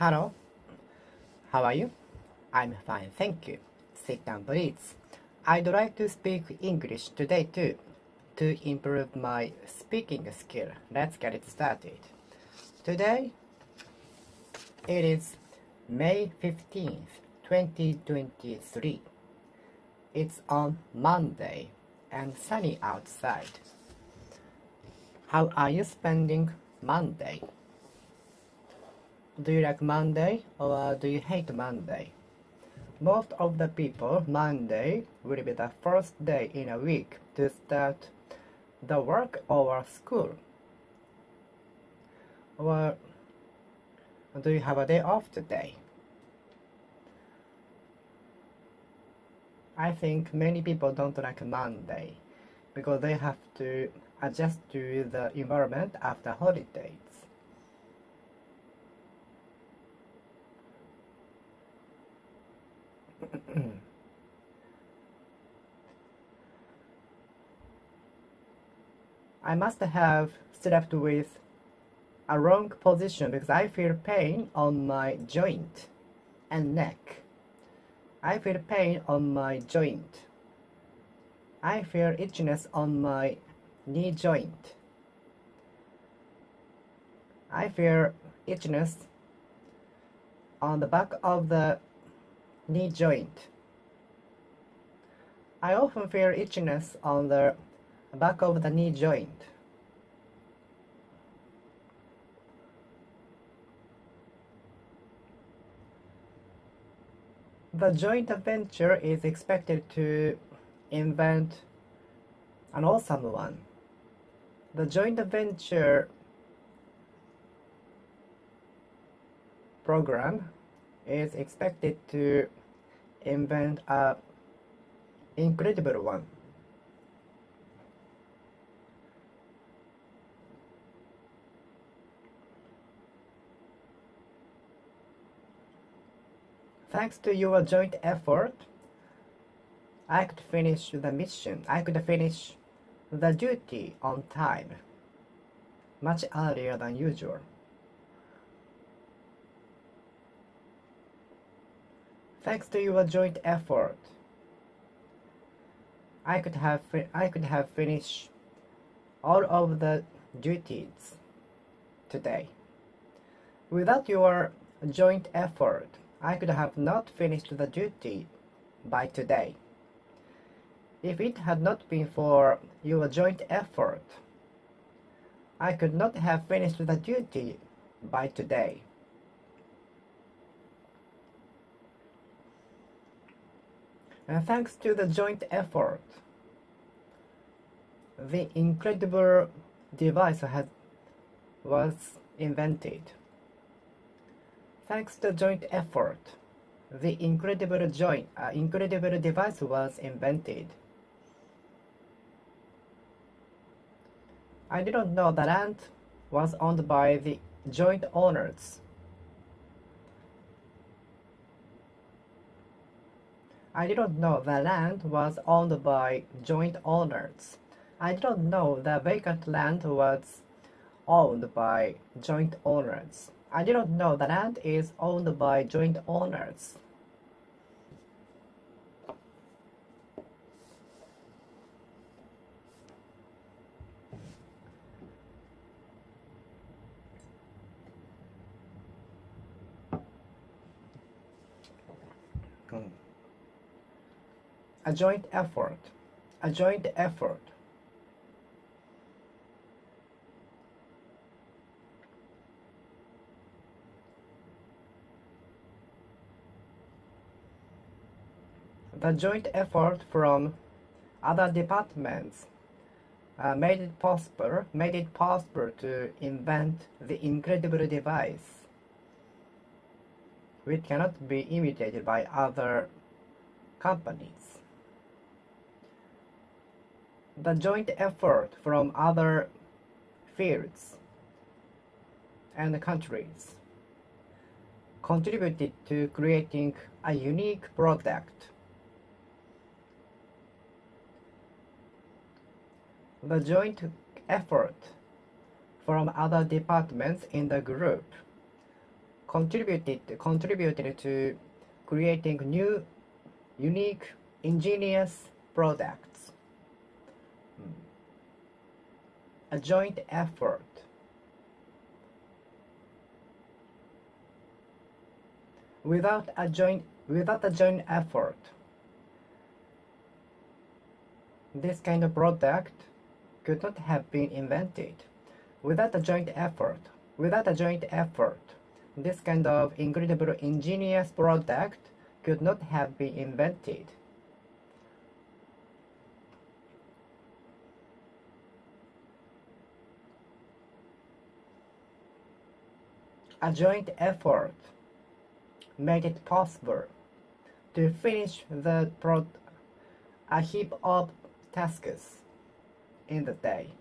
Hello, how are you? I'm fine, thank you. Sit down, please. I'd like to speak English today too, to improve my speaking skill. Let's get it started. Today, it is May 15th, 2023. It's on Monday and sunny outside. How are you spending Monday? Do you like Monday or do you hate Monday? Most of the people, Monday will be the first day in a week to start the work or school. Or do you have a day off today? I think many people don't like Monday because they have to adjust to the environment after holidays. I must have slept with a wrong position because I feel pain on my joint and neck. I feel pain on my joint. I feel itchiness on my knee joint. I feel itchiness on the back of the knee joint. I often feel itchiness on the back of the knee joint. The joint venture is expected to invent an awesome one. The joint venture program is expected to invent an incredible one. Thanks to your joint effort, I could finish the mission. I could finish the duty on time, much earlier than usual. Thanks to your joint effort, I could have finished all of the duties today. Without your joint effort, I could have not finished the duty by today. If it had not been for your joint effort, I could not have finished the duty by today. And thanks to the joint effort, the incredible device was invented. Thanks to joint effort, the incredible device was invented. I didn't know the land was owned by the joint owners. I didn't know the land was owned by joint owners. I didn't know the vacant land was owned by joint owners. I didn't know the land is owned by joint owners. A joint effort. A joint effort. The joint effort from other departments made it possible to invent the incredible device, which cannot be imitated by other companies. The joint effort from other fields and countries contributed to creating a unique product. The joint effort from other departments in the group contributed to creating new, unique, ingenious products. A joint effort. Without a joint effort, this kind of product could not have been invented. Without a joint effort, this kind of incredible ingenious product could not have been invented. A joint effort made it possible to finish a heap of tasks in the day.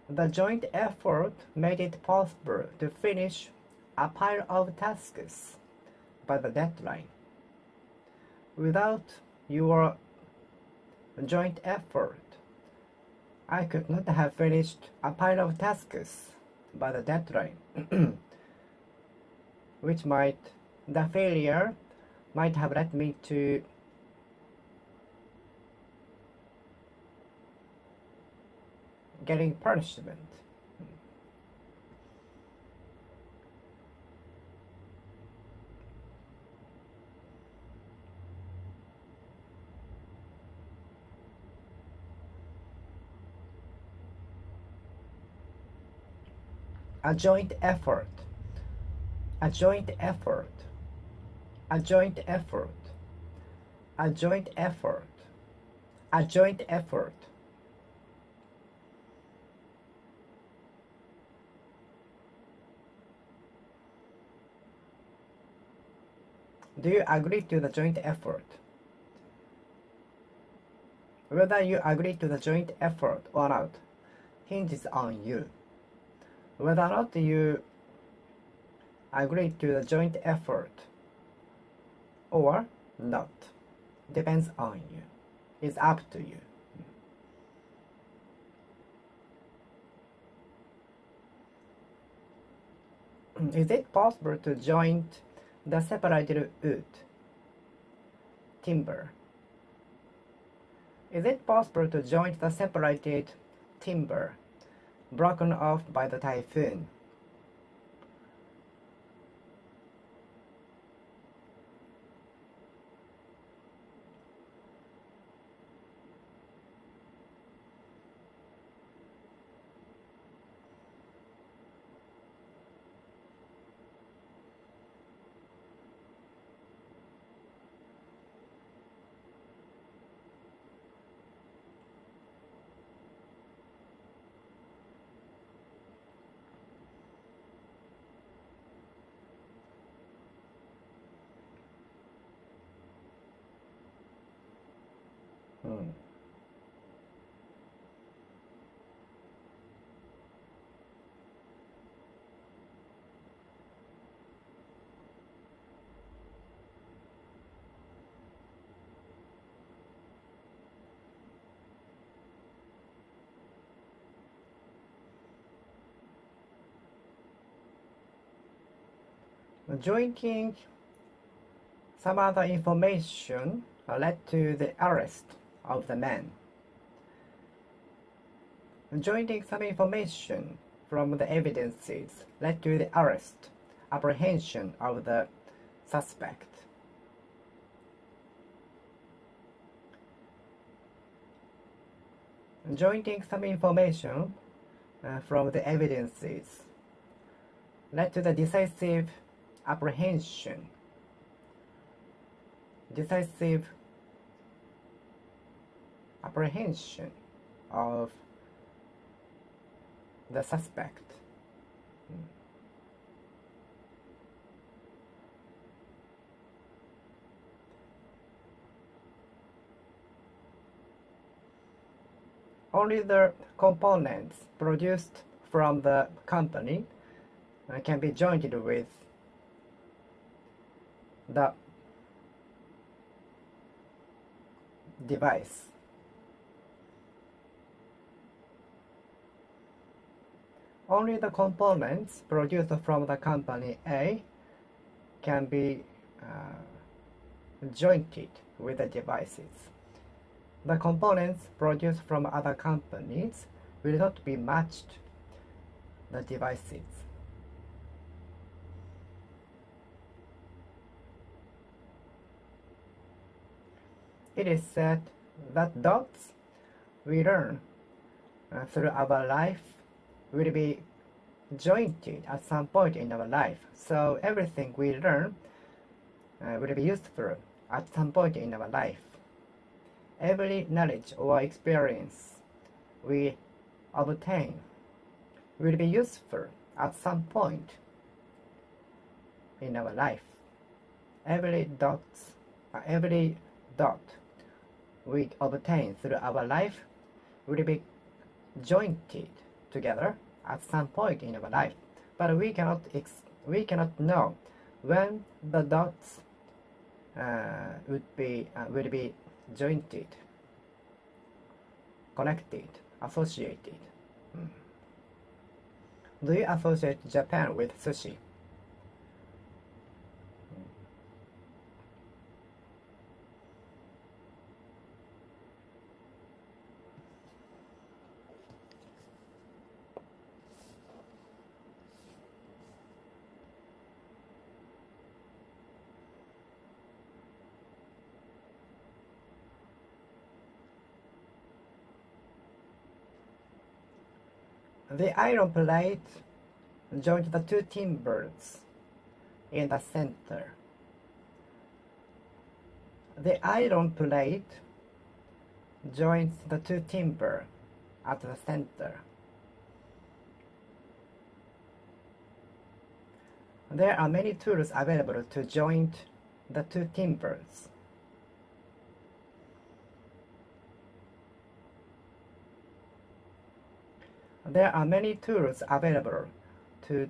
The joint effort made it possible to finish a pile of tasks by the deadline. Without your joint effort, I could not have finished a pile of tasks by the deadline, the failure might have led me to getting punishment. A joint effort. A joint effort. A joint effort. A joint effort. A joint effort. Do you agree to the joint effort? Whether you agree to the joint effort or not hinges on you. Whether or not you agree to the joint effort or not depends on you. It's up to you. Is it possible to joint the separated wood, timber? Is it possible to joint the separated timber broken off by the typhoon? Jointing some other information led to the arrest of the man. Joining some information from the evidences led to the apprehension of the suspect. Joining some information from the evidences led to the decisive apprehension of the suspect. Only the components produced from the company can be joined with the device. Only the components produced from the company A can be jointed with the devices. The components produced from other companies will not be matched the devices. It is said that dots we learn through our life will be jointed at some point in our life. So everything we learn will be useful at some point in our life. Every knowledge or experience we obtain will be useful at some point in our life. Every dot we obtain through our life will be jointed together at some point in our life, but we cannot know when the dots will be jointed, connected, associated. Do you associate Japan with sushi? The iron plate joined the two timbers in the center. The iron plate joins the two timbers at the center. There are many tools available to join the two timbers. There are many tools available to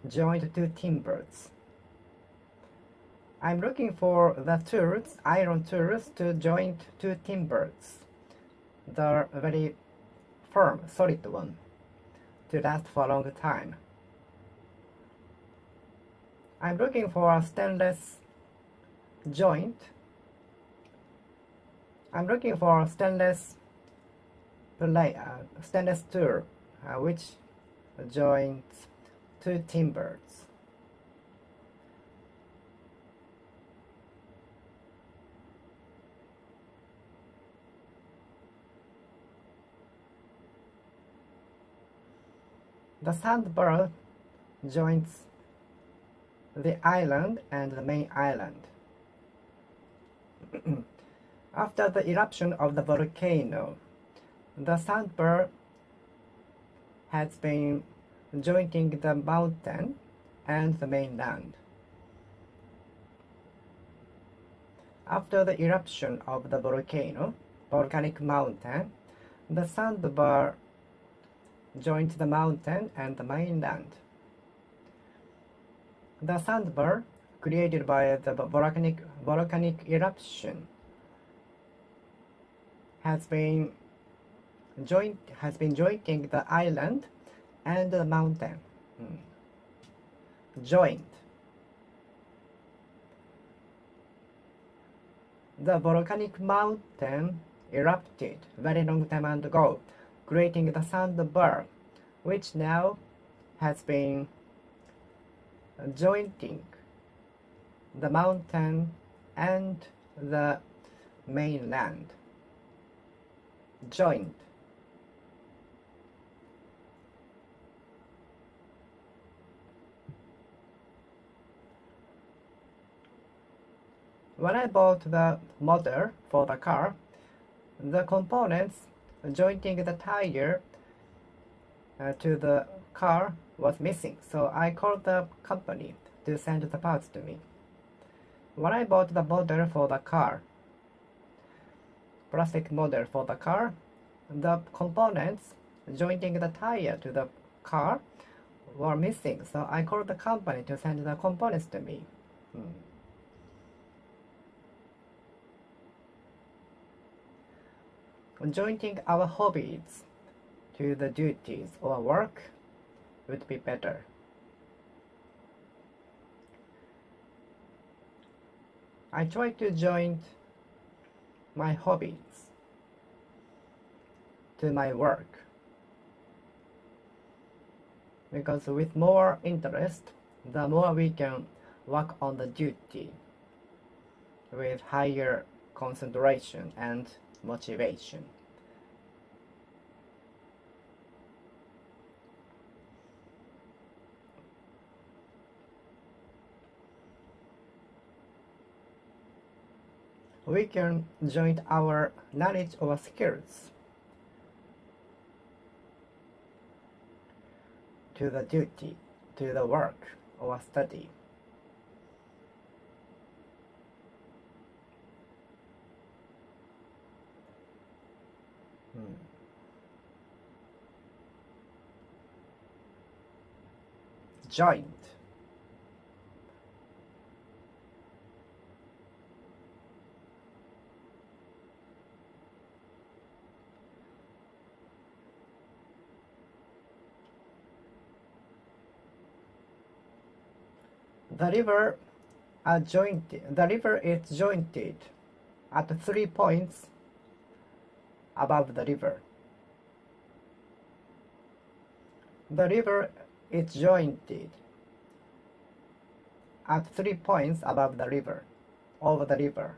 join the two timbers. I'm looking for the tools, iron tools, to join two timbers. The very firm, solid one, to last for a long time. I'm looking for a stainless joint. I'm looking for a stainless tool which joins two timbers. The sandbar joins the island and the main island. After the eruption of the volcano, the sandbar has been joining the mountain and the mainland. After the eruption of the volcanic mountain, the sandbar joined the mountain and the mainland. The sandbar created by the volcanic eruption has been joining the island and the mountain. Joined. The volcanic mountain erupted very long time ago, creating the sandbar, which now has been joining the mountain and the mainland. Joined. When I bought the model for the car, the components joining the tire to the car was missing, so I called the company to send the parts to me. When I bought the model for the car, plastic model for the car, the components joining the tire to the car were missing, so I called the company to send the components to me. Joining our hobbies to the duties or work would be better. I try to join my hobbies to my work, because with more interest, the more we can work on the duty with higher concentration and motivation. We can join our knowledge or skills to the duty, to the work or study. Joint. The river is jointed at 3 points above the river. The river is jointed at 3 points above the river, over the river.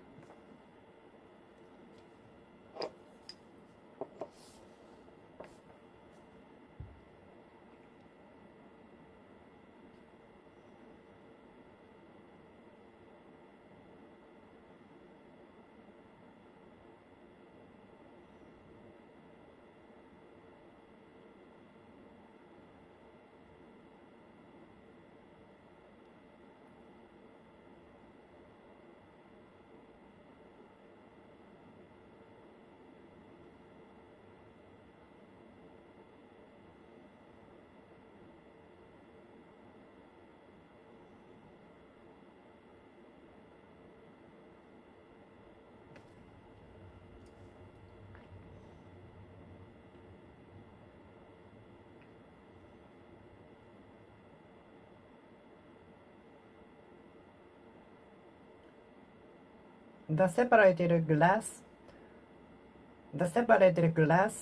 The separated glass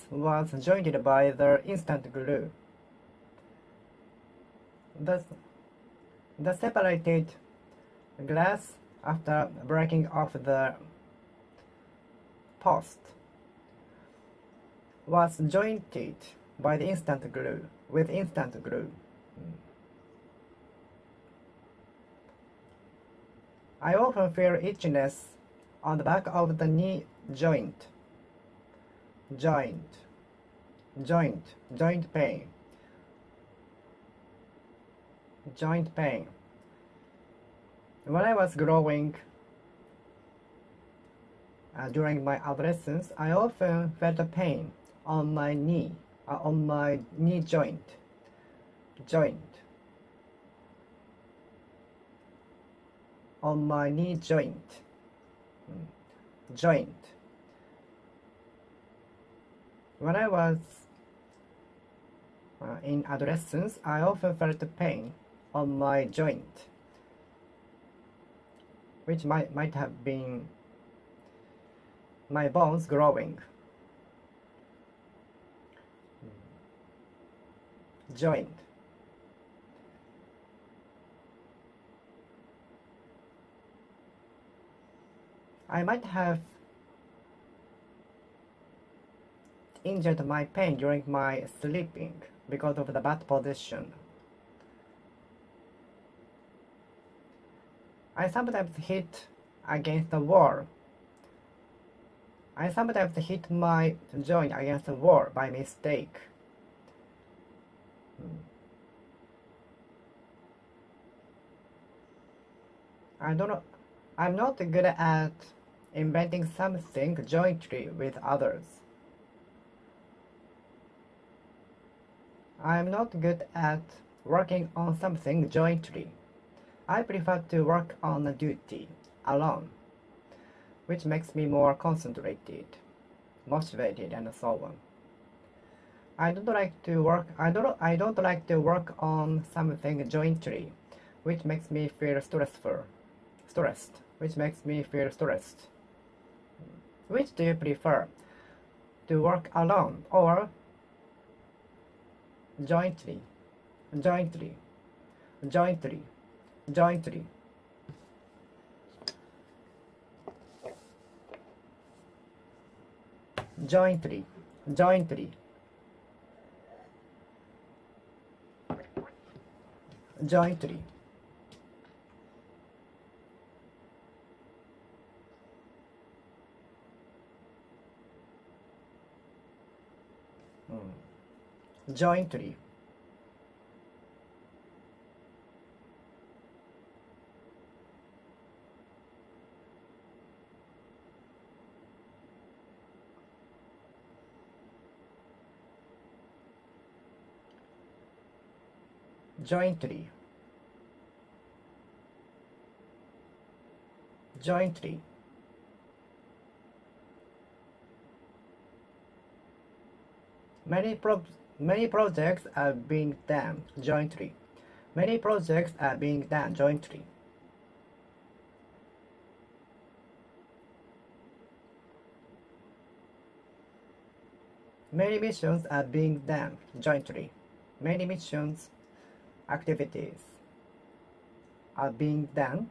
was jointed by the instant glue. The separated glass, after breaking off the post, was jointed by the instant glue, with instant glue. I often feel itchiness on the back of the knee joint pain. When I was growing during my adolescence, I often felt a pain on my knee joint. On my knee joint. When I was in adolescence, I often felt pain on my joint, which might have been my bones growing. Joint. I might have injured my pain during my sleeping because of the bad position. I sometimes hit against the wall. I sometimes hit my joint against the wall by mistake. I'm not good at inventing something jointly with others. I'm not good at working on something jointly. I prefer to work on a duty alone, which makes me more concentrated, motivated, and so on. I don't like to work on something jointly, which makes me feel stressed, which makes me feel stressed. Which do you prefer? To work alone or jointly, jointly, jointly, jointly? Jointly, jointly, jointly. Jointly. Jointly. Jointly. Many projects are being done jointly. Many projects are being done jointly. Many missions are being done jointly. Many missions activities are being done,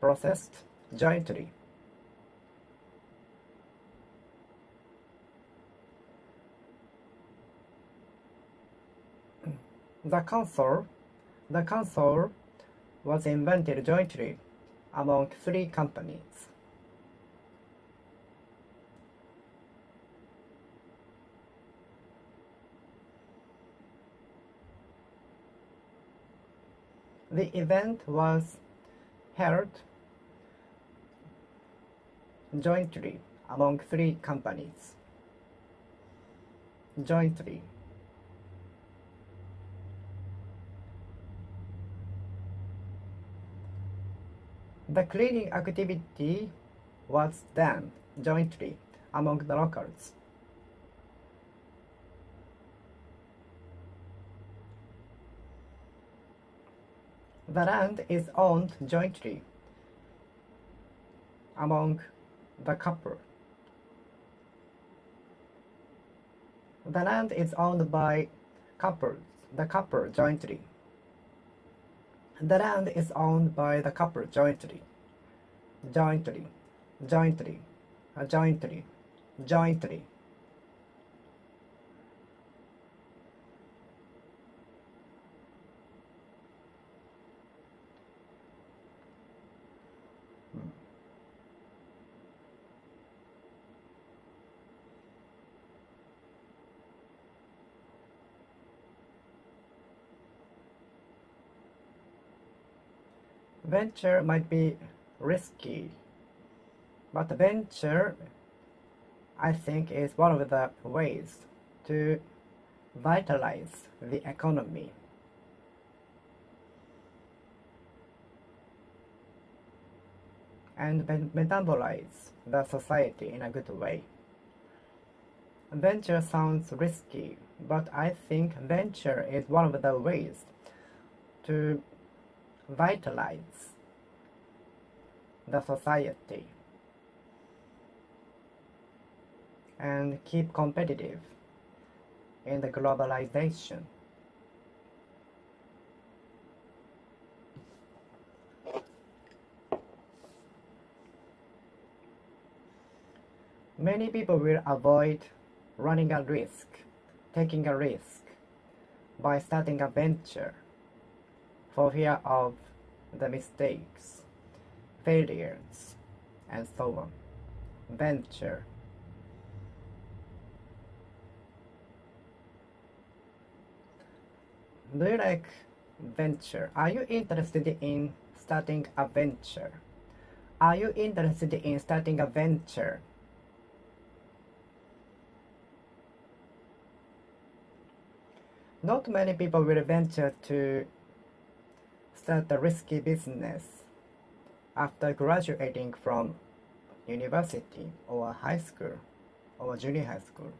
processed jointly. The console was invented jointly among 3 companies. The event was held jointly among 3 companies. Jointly. The cleaning activity was done jointly among the locals. The land is owned jointly among the couple. The land is owned by the couple jointly. The land is owned by the couple jointly. Jointly, jointly, jointly, jointly. Venture might be risky, but venture, I think, is one of the ways to vitalize the economy. And metabolize the society in a good way. Venture sounds risky, but I think venture is one of the ways to vitalize the society and keep competitive in the globalization. Many people will avoid running a risk, taking a risk, by starting a venture for fear of the mistakes, failures, and so on. Venture. Do you like venture? Are you interested in starting a venture? Are you interested in starting a venture? Not many people will venture to start a risky business after graduating from university or high school or junior high school.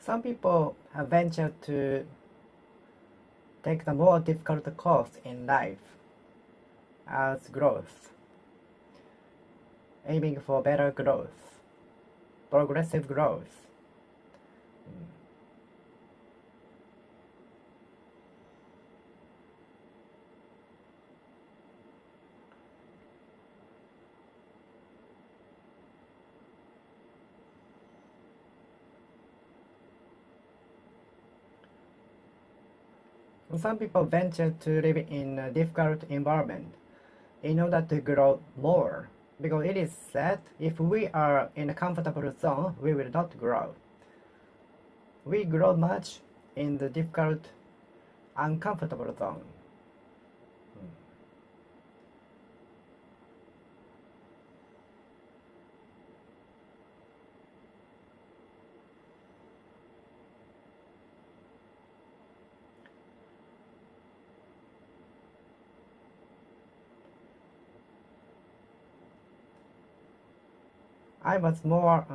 Some people have ventured to take the more difficult course in life as growth, aiming for better growth, progressive growth. Some people venture to live in a difficult environment in order to grow more, because it is said if we are in a comfortable zone, we will not grow. We grow much in the difficult, uncomfortable zone. I was more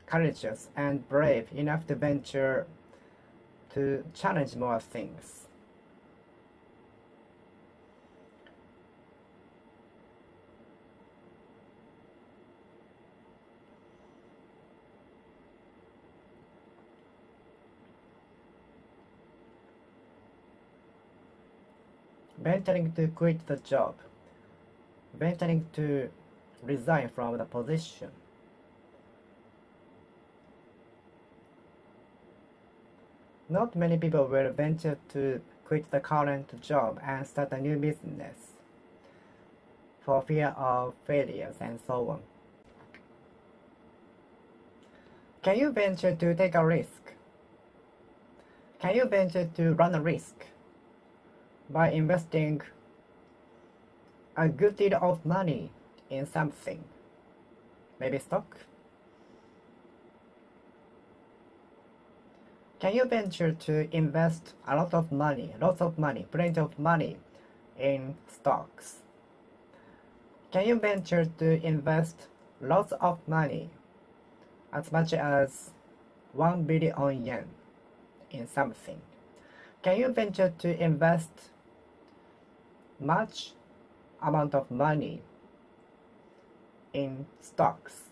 courageous and brave enough to venture to challenge more things. Venturing to quit the job, venturing to resign from the position. Not many people will venture to quit the current job and start a new business for fear of failures and so on. Can you venture to take a risk? Can you venture to run a risk by investing a good deal of money in something, maybe stock? Can you venture to invest a lot of money, lots of money, plenty of money in stocks? Can you venture to invest lots of money, as much as 1 billion yen in something? Can you venture to invest much amount of money in stocks?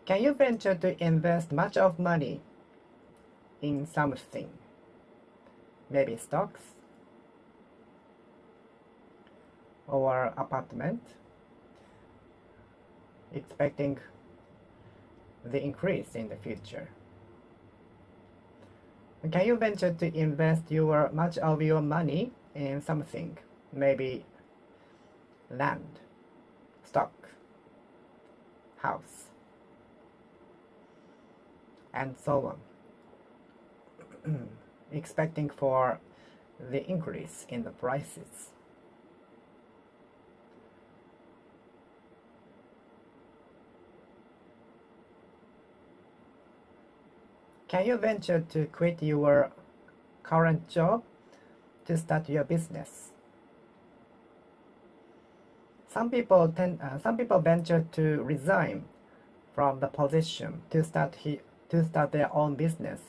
Can you venture to invest much of money in something, maybe stocks or apartment, expecting the increase in the future? Can you venture to invest much of your money in something, maybe land, stock, house, and so on, expecting for the increase in the prices? Can you venture to quit your current job to start your business? Some people venture to resign from the position to start their own business.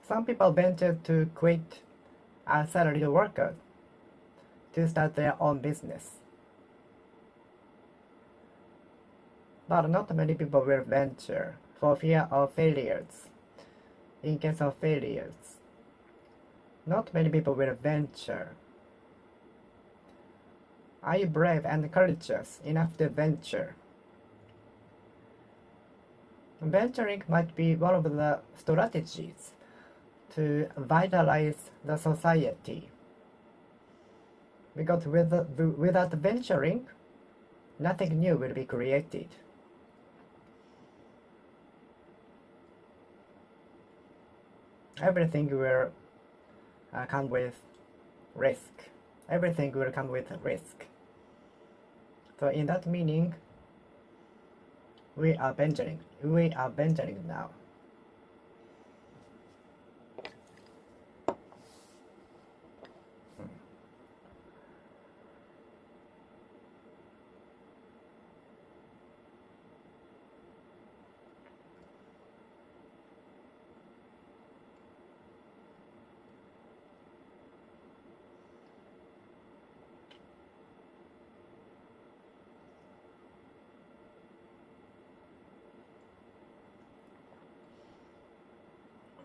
Some people venture to quit a salaried worker to start their own business. But not many people will venture for fear of failures. In case of failures, not many people will venture. Are you brave and courageous enough to venture? Venturing might be one of the strategies to vitalize the society. Because without venturing, nothing new will be created. Everything will come with risk. Everything will come with risk. So in that meaning, We are venturing. We are venturing now.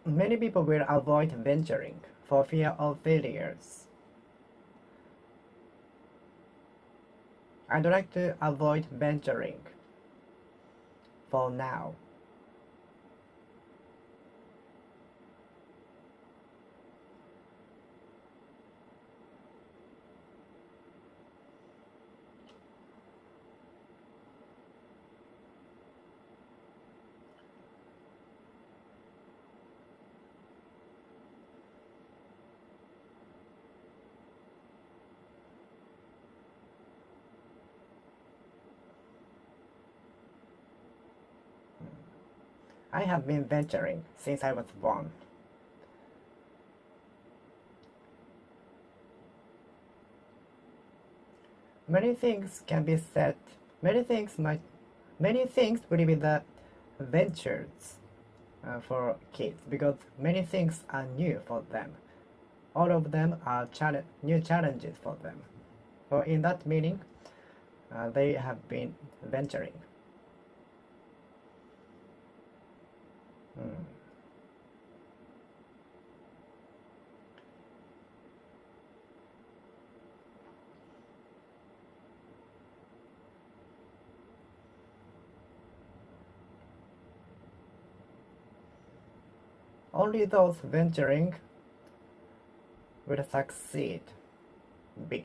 Many people will avoid venturing for fear of failures. I'd like to avoid venturing for now. I have been venturing since I was born. Many things can be said. Many things will be the ventures for kids because many things are new for them. All of them are new challenges for them. So in that meaning, they have been venturing. Only those venturing will succeed big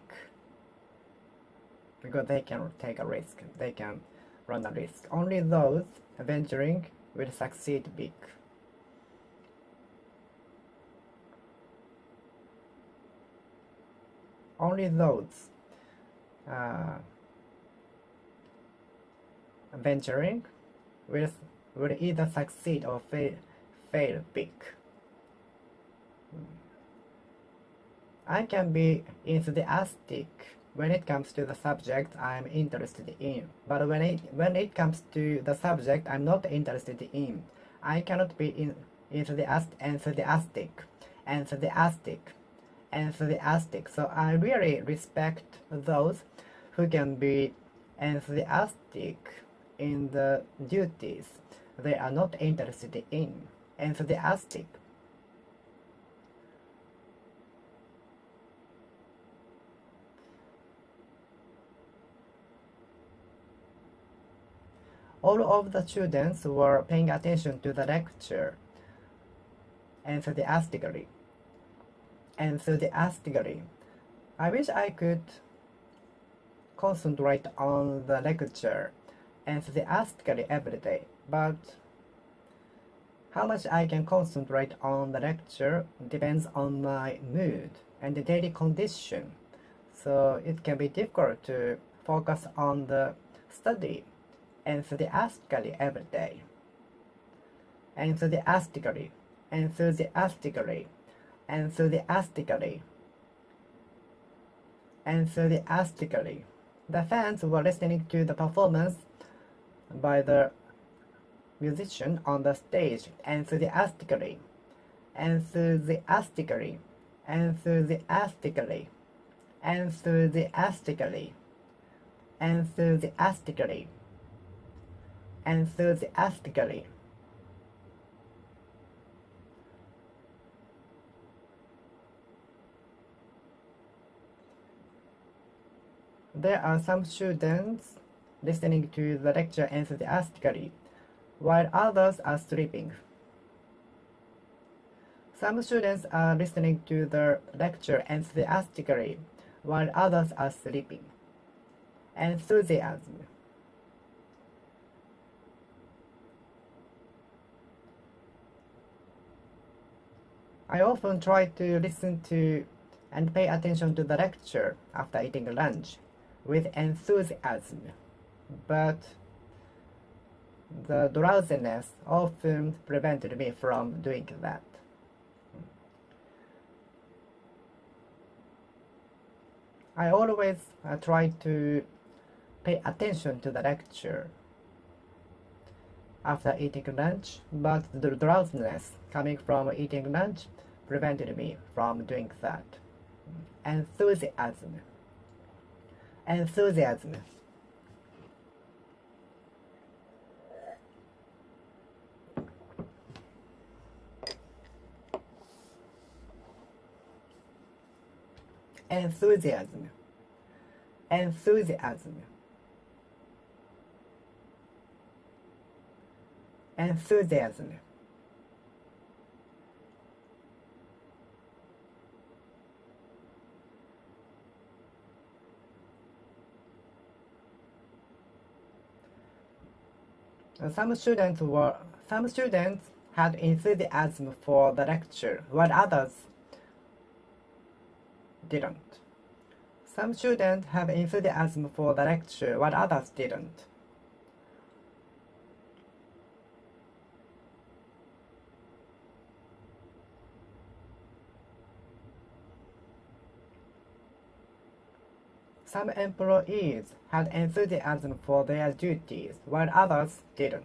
because they can take a risk, they can run a risk. Only those venturing will succeed big. Only those venturing will either succeed or fail big. I can be enthusiastic when it comes to the subject I'm interested in, but when it comes to the subject I'm not interested in, I cannot be enthusiastic. So I really respect those who can be enthusiastic in the duties they are not interested in. Enthusiastic. All of the students were paying attention to the lecture enthusiastically. I wish I could concentrate on the lecture enthusiastically every day, but how much I can concentrate on the lecture depends on my mood and the daily condition, so it can be difficult to focus on the study enthusiastically every day. Enthusiastically. The fans were listening to the performance by the musician on the stage enthusiastically. There are some students listening to the lecture enthusiastically, while others are sleeping. Some students are listening to the lecture enthusiastically, while others are sleeping. Enthusiasm. I often try to listen to and pay attention to the lecture after eating lunch with enthusiasm, but the drowsiness often prevented me from doing that. I always try to pay attention to the lecture after eating lunch, but the drowsiness coming from eating lunch prevented me from doing that. Enthusiasm. Enthusiasm. Enthusiasm. Enthusiasm. Enthusiasm. Some students had enthusiasm for the lecture, while others didn't. Some students have enthusiasm for the lecture, while others didn't. Some employees had enthusiasm for their duties, while others didn't.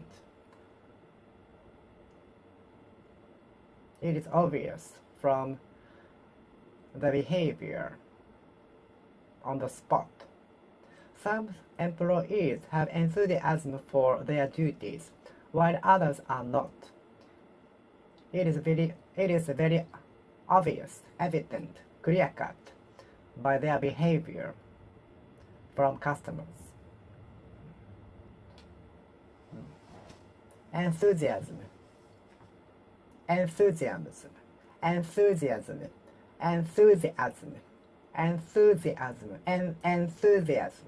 It is obvious from the behavior on the spot. Some employees have enthusiasm for their duties, while others are not. It is very obvious, evident, clear-cut by their behavior from customers. Enthusiasm. Enthusiasm. Enthusiasm. Enthusiasm. Enthusiasm. And enthusiasm.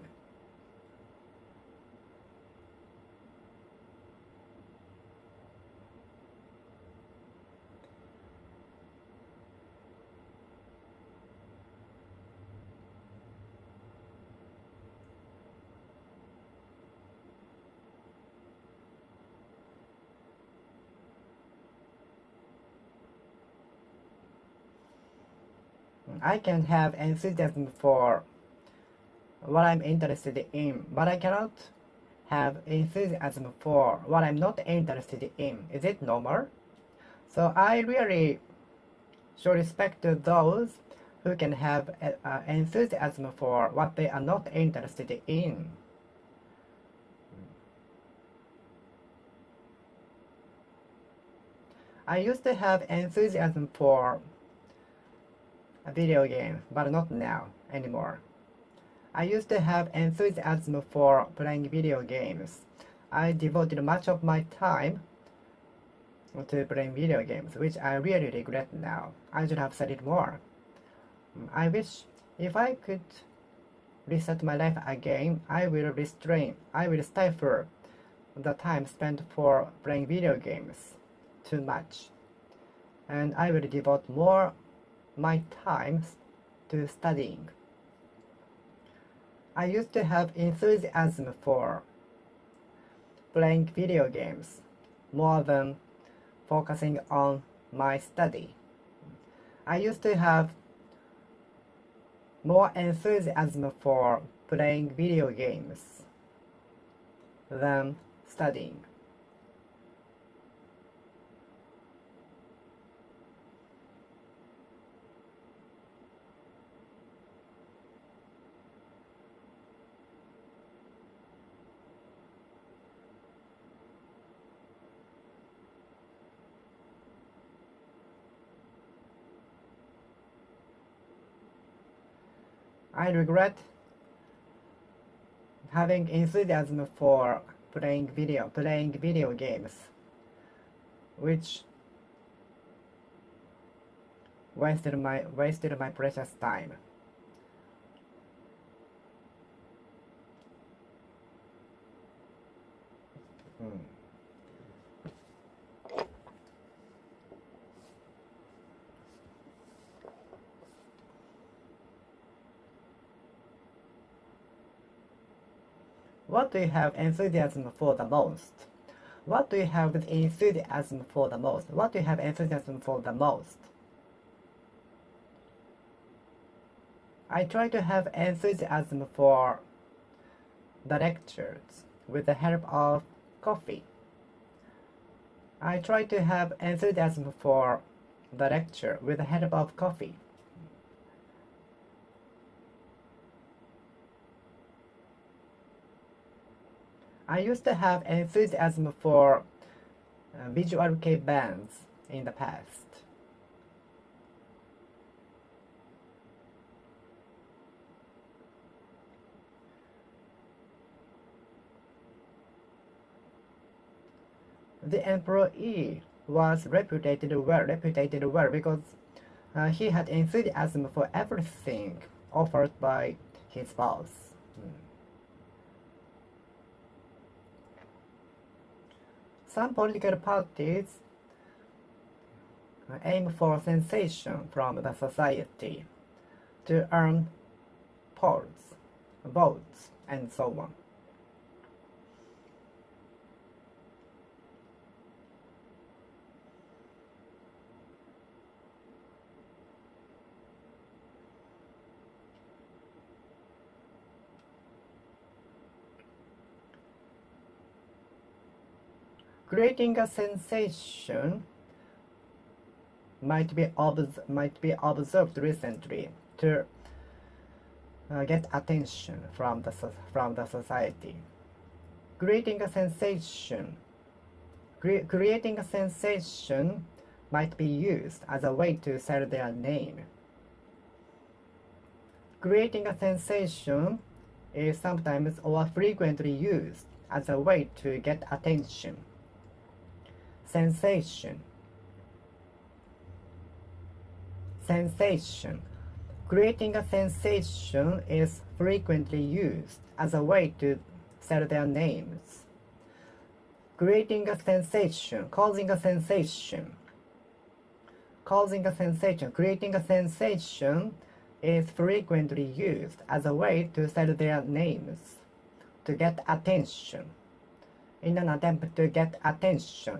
I can have enthusiasm for what I'm interested in, but I cannot have enthusiasm for what I'm not interested in. Is it normal? So I really show respect to those who can have enthusiasm for what they are not interested in. I used to have enthusiasm for a video game, but not now anymore. I used to have enthusiasm for playing video games. I devoted much of my time to playing video games, which I really regret now. I should have said it more. I wish if I could reset my life again, I will stifle the time spent for playing video games too much. And I will devote more my time to studying. I used to have enthusiasm for playing video games more than focusing on my study. I used to have more enthusiasm for playing video games than studying. I regret having enthusiasm for playing video games, which wasted my precious time. What do you have enthusiasm for the most? What do you have enthusiasm for the most? What do you have enthusiasm for the most? I try to have enthusiasm for the lectures with the help of coffee. I try to have enthusiasm for the lecture with the help of coffee. I used to have enthusiasm for visual kei bands in the past. The employee was reputed well because he had enthusiasm for everything offered by his boss. Some political parties aim for sensation from the society to earn polls, votes, and so on. Creating a sensation might be observed recently to get attention from the society. Creating a sensation might be used as a way to sell their name. Creating a sensation is sometimes or frequently used as a way to get attention. Sensation. Creating a sensation is frequently used as a way to sell their names. Creating a sensation, causing a sensation. Creating a sensation is frequently used as a way to sell their names, to get attention. In an attempt to get attention.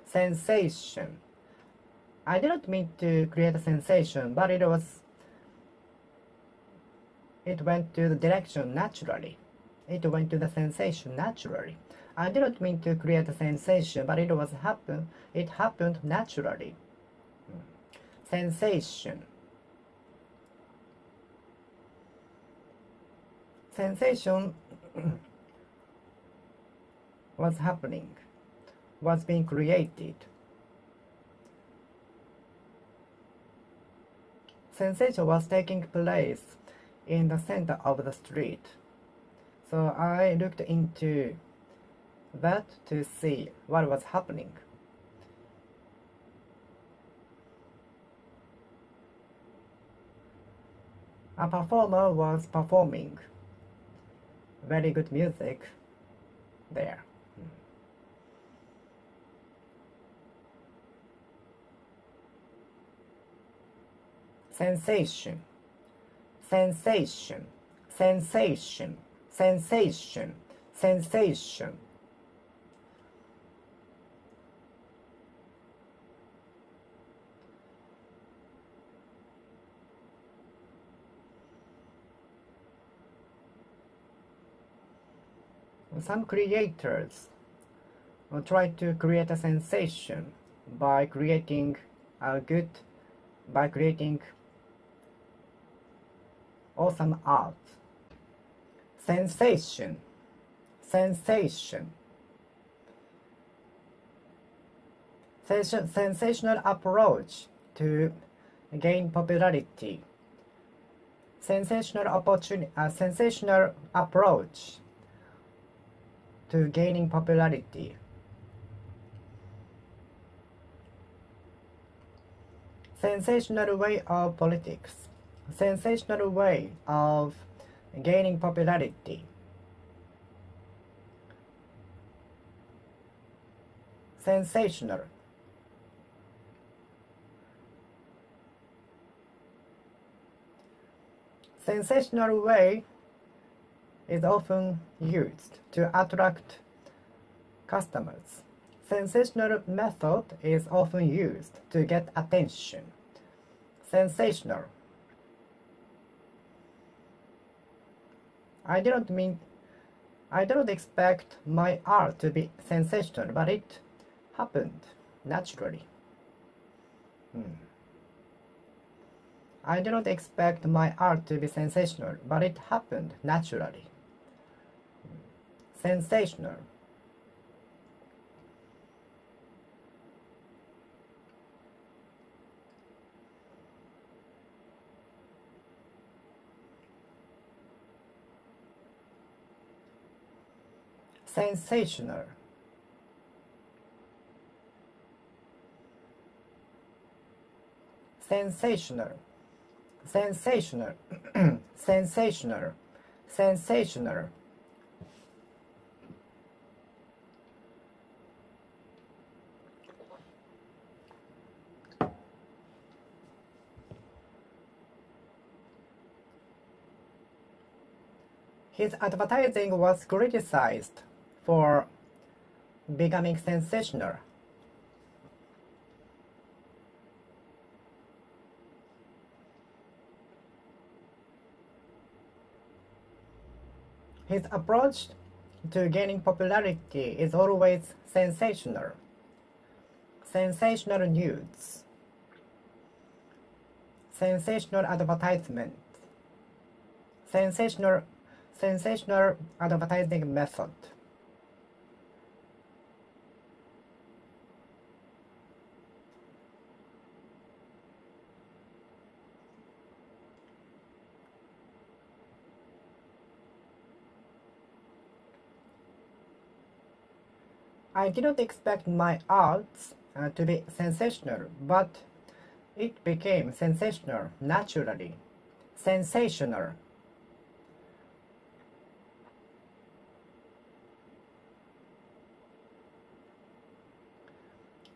Sensation. I didn't mean to create a sensation, but it went to the direction naturally. It went to the sensation naturally. I didn't mean to create a sensation, but it happened naturally. Sensation was happening, was being created. Sensation was taking place in the center of the street. So I looked into that to see what was happening. A performer was performing very good music there. Sensation. Some creators try to create a sensation by creating awesome art. Sensational approach to gain popularity. Sensational approach to gaining popularity. Sensational way of politics. Sensational way of gaining popularity. Sensational. Sensational way is often used to attract customers. Sensational method is often used to get attention. Sensational. I didn't expect my art to be sensational, but it happened naturally. I didn't expect my art to be sensational, but it happened naturally. Sensational. Sensational. Sensational. Sensational. Sensational. Sensational. His advertising was criticized for becoming sensational. His approach to gaining popularity is always sensational. Sensational news. Sensational advertisement. Sensational advertising method. I didn't expect my arts to be sensational, but it became sensational naturally. Sensational.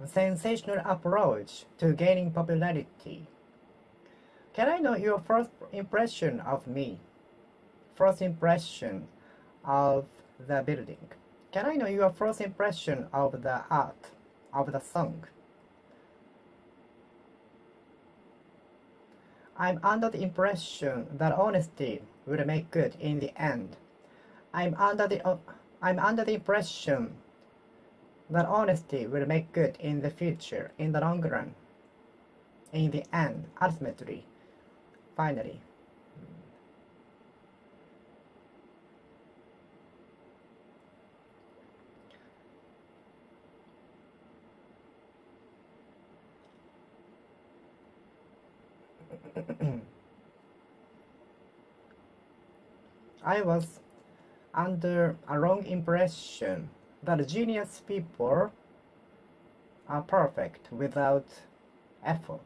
Sensational approach to gaining popularity. Can I know your first impression of me? First impression of the building. Can I know your first impression of the art, of the song? I'm under the impression that honesty will make good in the end. I'm under the impression that honesty will make good in the future, in the long run, in the end, ultimately, finally. I was under a wrong impression that genius people are perfect without effort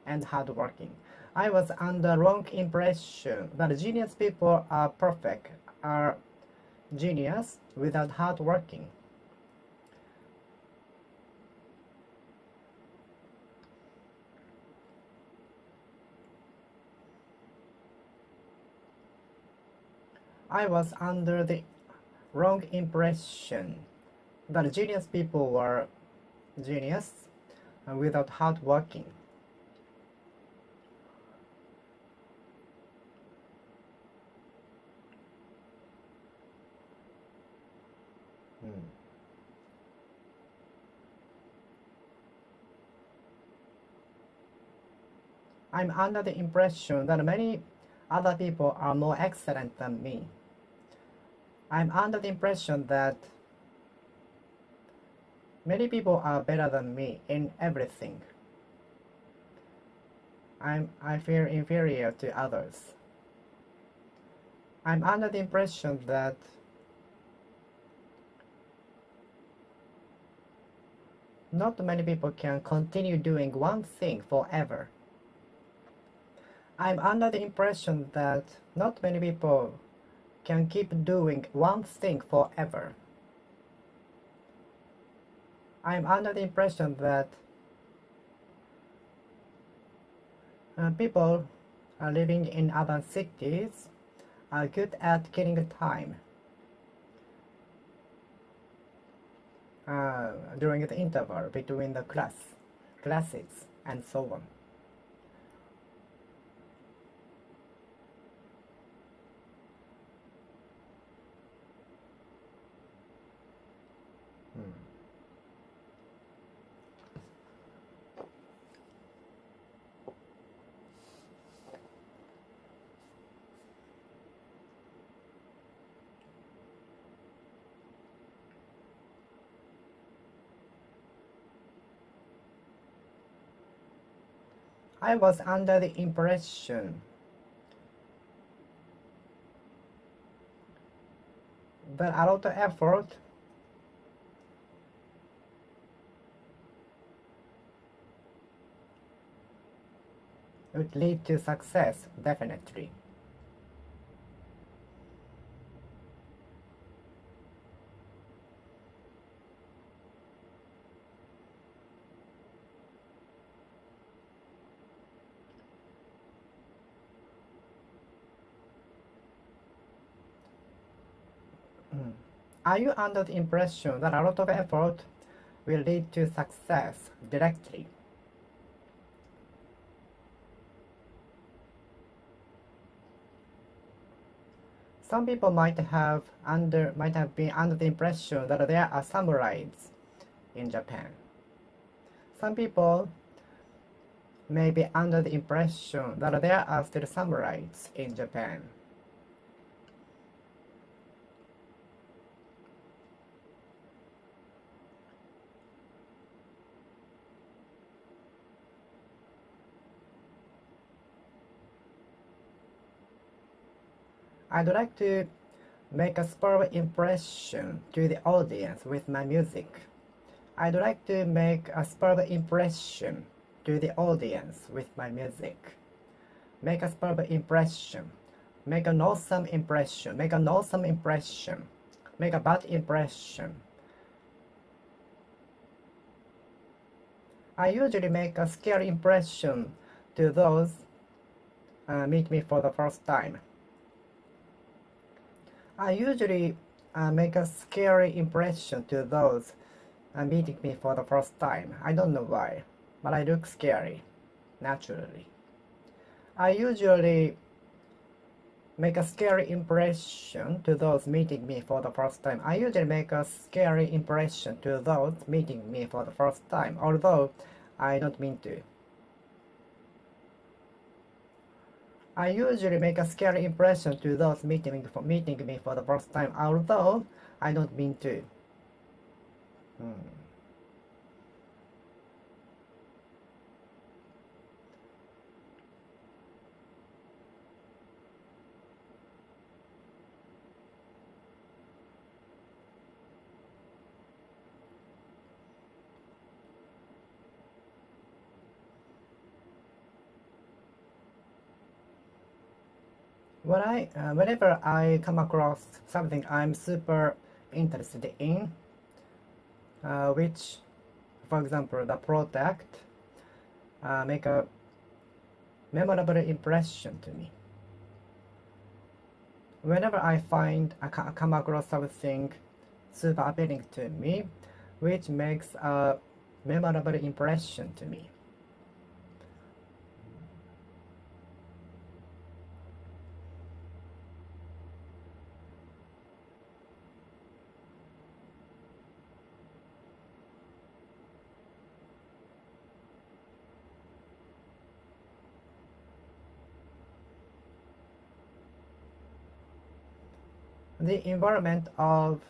and hardworking. I was under wrong impression that genius people are perfect, are genius without hardworking. I was under the wrong impression that genius people were genius without hard working. I'm under the impression that many other people are more excellent than me. I'm under the impression that many people are better than me in everything. I feel inferior to others. I'm under the impression that not many people can continue doing one thing forever. I'm under the impression that not many people can keep doing one thing forever. I'm under the impression that People living in urban cities are good at killing time during the interval between the classes and so on. I was under the impression that a lot of effort would lead to success, definitely. Are you under the impression that a lot of effort will lead to success directly? Some people might have been under the impression that there are samurais in Japan. Some people may be under the impression that there are still samurais in Japan. I'd like to make a superb impression to the audience with my music. I'd like to make a superb impression to the audience with my music. Make a superb impression. Make an awesome impression. Make an awesome impression. Make a bad impression. I usually make a scary impression to those meet me for the first time. I usually make a scary impression to those meeting me for the first time. I don't know why, but I look scary, naturally. I usually make a scary impression to those meeting me for the first time. I usually make a scary impression to those meeting me for the first time, although I don't mean to. I usually make a scary impression to those meeting me for the first time, although I don't mean to. Whenever I come across something I'm super interested in, which, for example, the product make a memorable impression to me. Whenever I come across something super appealing to me, which makes a memorable impression to me. The environment of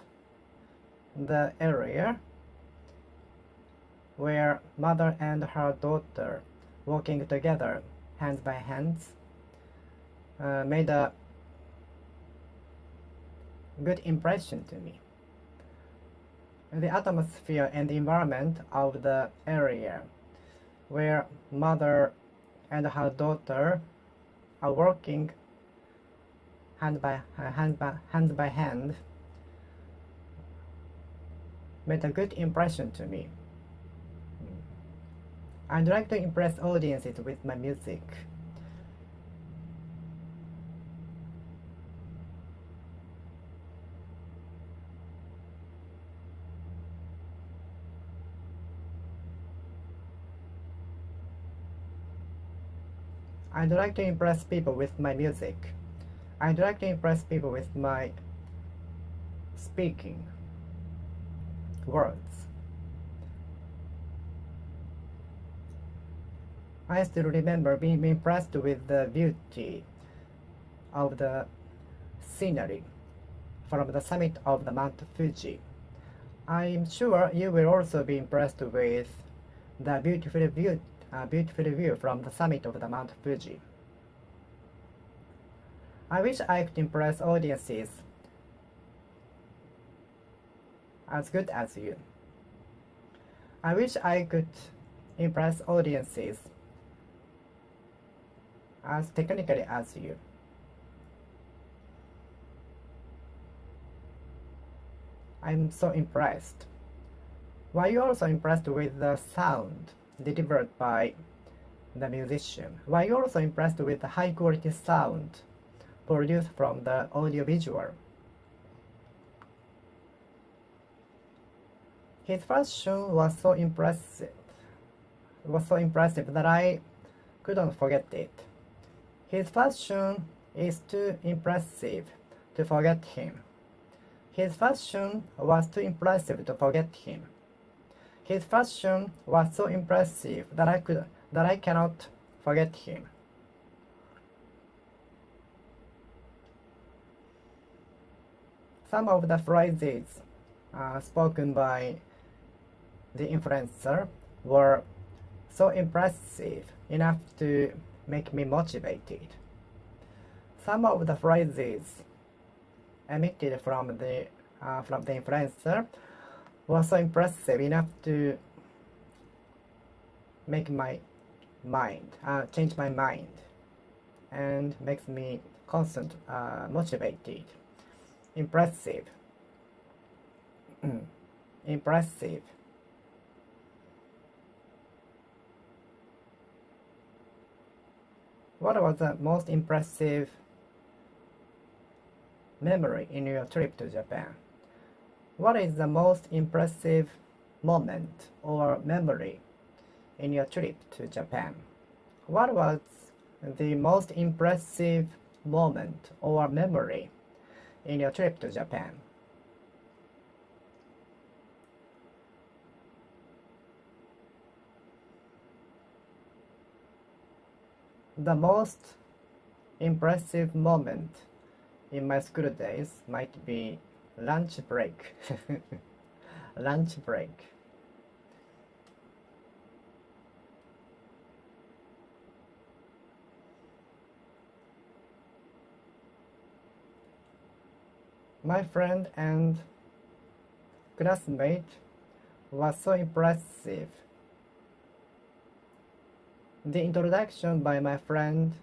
the area where mother and her daughter walking together hands by hands made a good impression to me. The atmosphere and the environment of the area where mother and her daughter are working hand by hand made a good impression to me. I'd like to impress audiences with my music. I'd like to impress people with my music. I'd like to impress people with my speaking words. I still remember being impressed with the beauty of the scenery from the summit of the Mount Fuji. I'm sure you will also be impressed with the beautiful view from the summit of the Mount Fuji. I wish I could impress audiences as good as you. I wish I could impress audiences as technically as you. I'm so impressed. Were you also impressed with the sound delivered by the musician? Were you also impressed with the high quality sound produced from the audiovisual? His fashion was so impressive that I couldn't forget it. His fashion is too impressive to forget him. His fashion was too impressive to forget him. His fashion was so impressive that I cannot forget him. Some of the phrases spoken by the influencer were so impressive enough to make me motivated. Some of the phrases emitted from the influencer was so impressive enough to make my mind change my mind and makes me motivated. Impressive. Impressive. What was the most impressive memory in your trip to Japan? What is the most impressive moment or memory in your trip to Japan? What was the most impressive moment or memory in your trip to Japan? The most impressive moment in my school days might be lunch break. Lunch break. My friend and classmate was so impressive. The introduction by my friend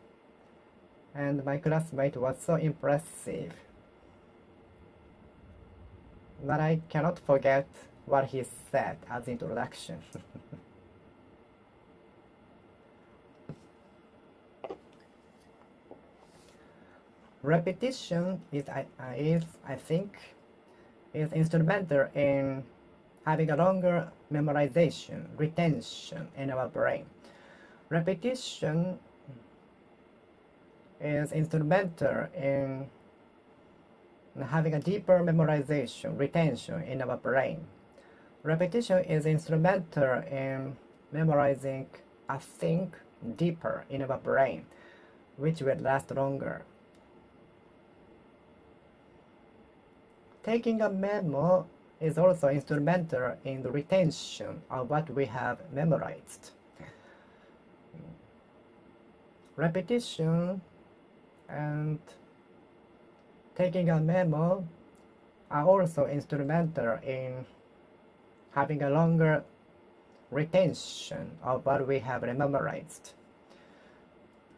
and my classmate was so impressive that I cannot forget what he said as introduction. Repetition is, I think, is instrumental in having a longer memorization, retention in our brain. Repetition is instrumental in having a deeper memorization, retention in our brain. Repetition is instrumental in memorizing a thing deeper in our brain, which will last longer. Taking a memo is also instrumental in the retention of what we have memorized. Repetition and taking a memo are also instrumental in having a longer retention of what we have memorized.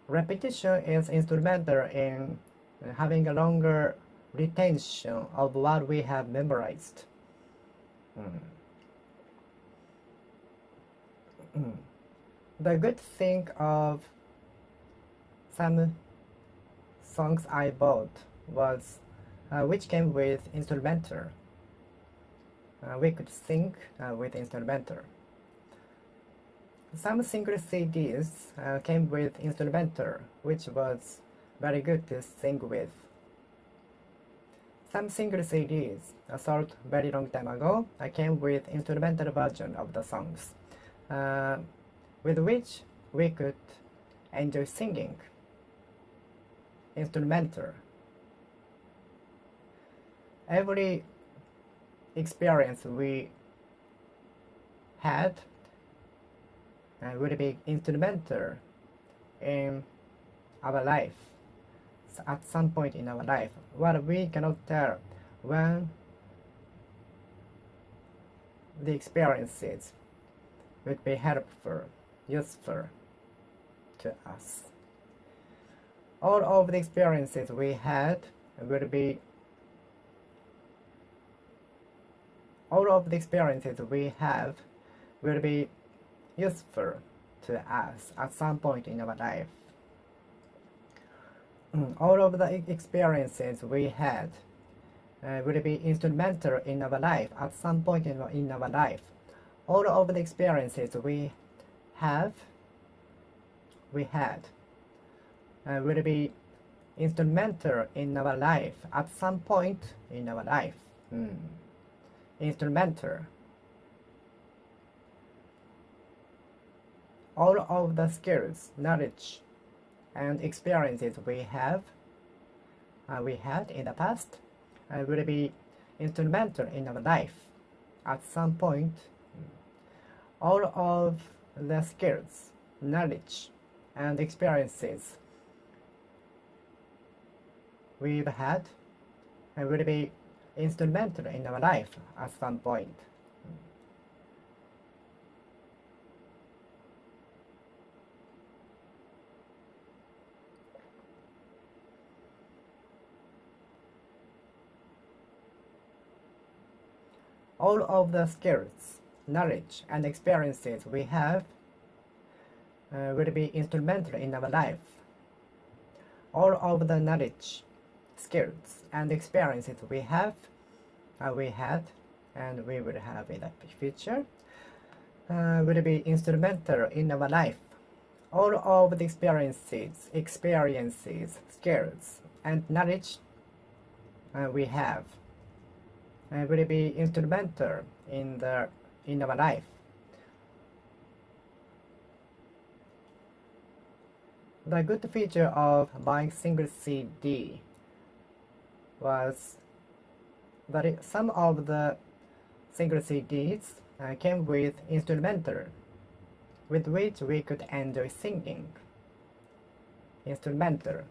Repetition is instrumental in having a longer retention of what we have memorized. The good thing of some songs I bought was which came with instrumental. We could sing with instrumental. Some single CDs came with instrumental, which was very good to sing with. Some single CDs sold very long time ago came with instrumental version of the songs, with which we could enjoy singing. Instrumental. Every experience we had will be instrumental in our life at some point in our life. What we cannot tell when the experiences would be helpful, useful to us. All of the experiences we had will be all of the experiences we have will be useful to us at some point in our life. All of the experiences we had will be instrumental in our life at some point in our life. All of the experiences we had will be instrumental in our life at some point in our life. Instrumental. All of the skills, knowledge, and experiences we had in the past will be instrumental in our life at some point. All of the skills, knowledge, and experiences we've had will be instrumental in our life at some point. All of the skills, knowledge, and experiences we have will be instrumental in our life. All of the knowledge, skills, and experiences we had, and we will have in the future will be instrumental in our life. All of the experiences, skills, and knowledge we have will be instrumental in our life. The good feature of buying single CD was that some of the single CDs came with instrumental, with which we could enjoy singing. Instrumental.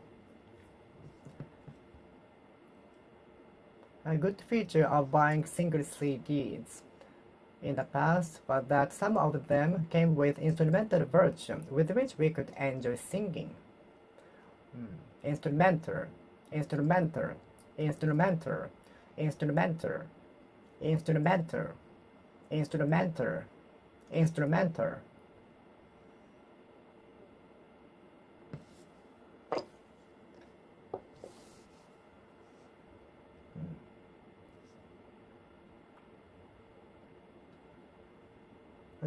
A good feature of buying single CDs in the past was that some of them came with instrumental version with which we could enjoy singing. Instrumental, instrumental, instrumental, instrumental, instrumental, instrumental, instrumental.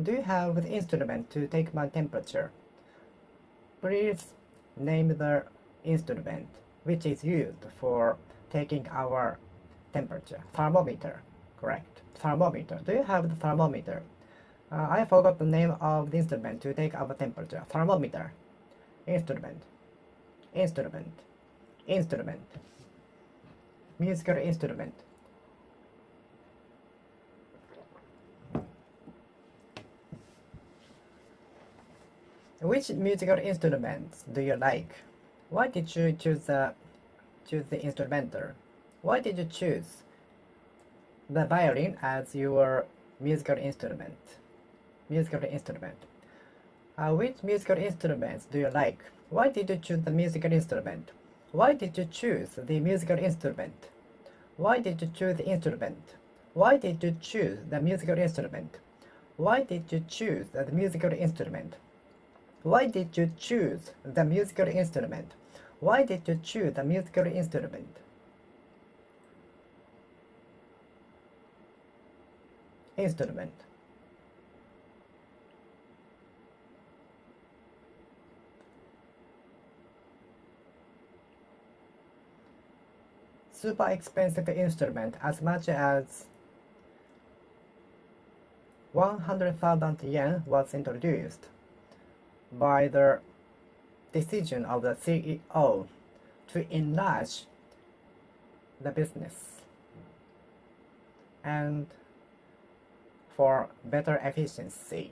Do you have the instrument to take my temperature? Please name the instrument which is used for taking our temperature. Thermometer, correct. Thermometer. Do you have the thermometer? I forgot the name of the instrument to take our temperature. Thermometer. Instrument. Instrument. Instrument. Musical instrument. Which musical instruments do you like? Why did you choose the instrumental? Why did you choose the violin as your musical instrument? Musical instrument. Which musical instruments do you like? Why did you choose the musical instrument? Why did you choose the musical instrument? Why did you choose the instrument? Why did you choose the musical instrument? Why did you choose the musical instrument? Why did you choose the musical instrument? Why did you choose the musical instrument? Instrument. super expensive instrument as much as 100,000 yen was introduced by the decision of the CEO to enlarge the business and for better efficiency.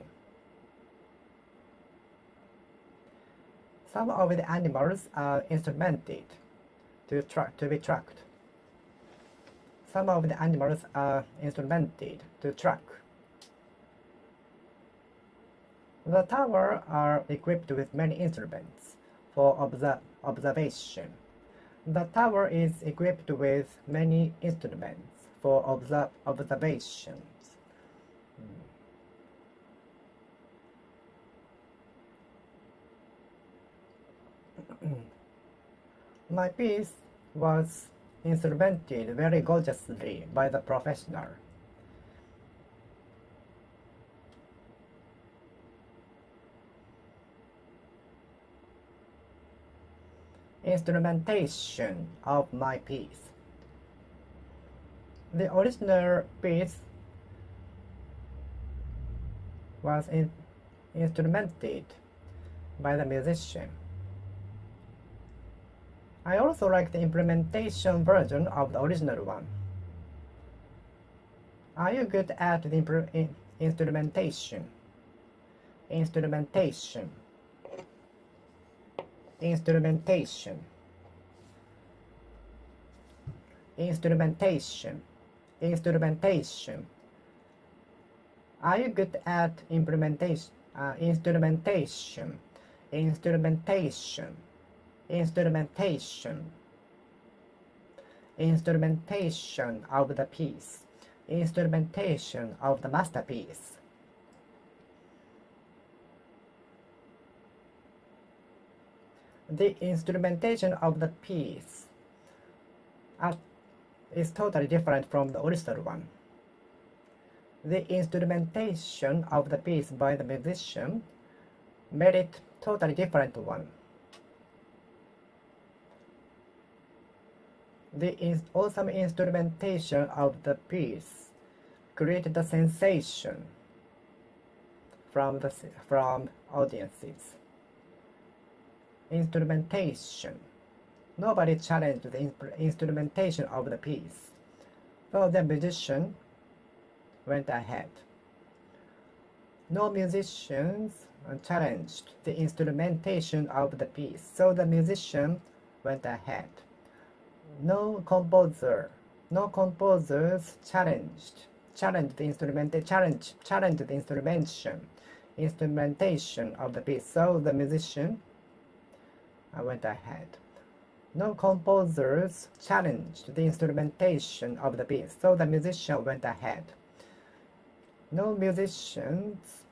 Some of the animals are instrumented to be tracked. Some of the animals are instrumented to track. The tower are equipped with many instruments for observation. The tower is equipped with many instruments for observations. My piece was instrumented very gorgeously by the professional. Instrumentation of my piece. The original piece was instrumented by the musician. I also like the implementation version of the original one. Are you good at the instrumentation? Instrumentation. Instrumentation. Instrumentation. Instrumentation. Are you good at implementation? Instrumentation. Instrumentation. Instrumentation. Instrumentation of the piece. Instrumentation of the masterpiece. The instrumentation of the piece is totally different from the original one. The instrumentation of the piece by the musician made it totally different one. The awesome instrumentation of the piece created a sensation from audiences. Instrumentation. Nobody challenged the instrumentation of the piece, so the musician went ahead. No musicians challenged the instrumentation of the piece, so the musician went ahead. No composers challenged the instrumentation of the piece, so the musician went ahead. No composers challenged the instrumentation of the piece, so the musician went ahead. No musicians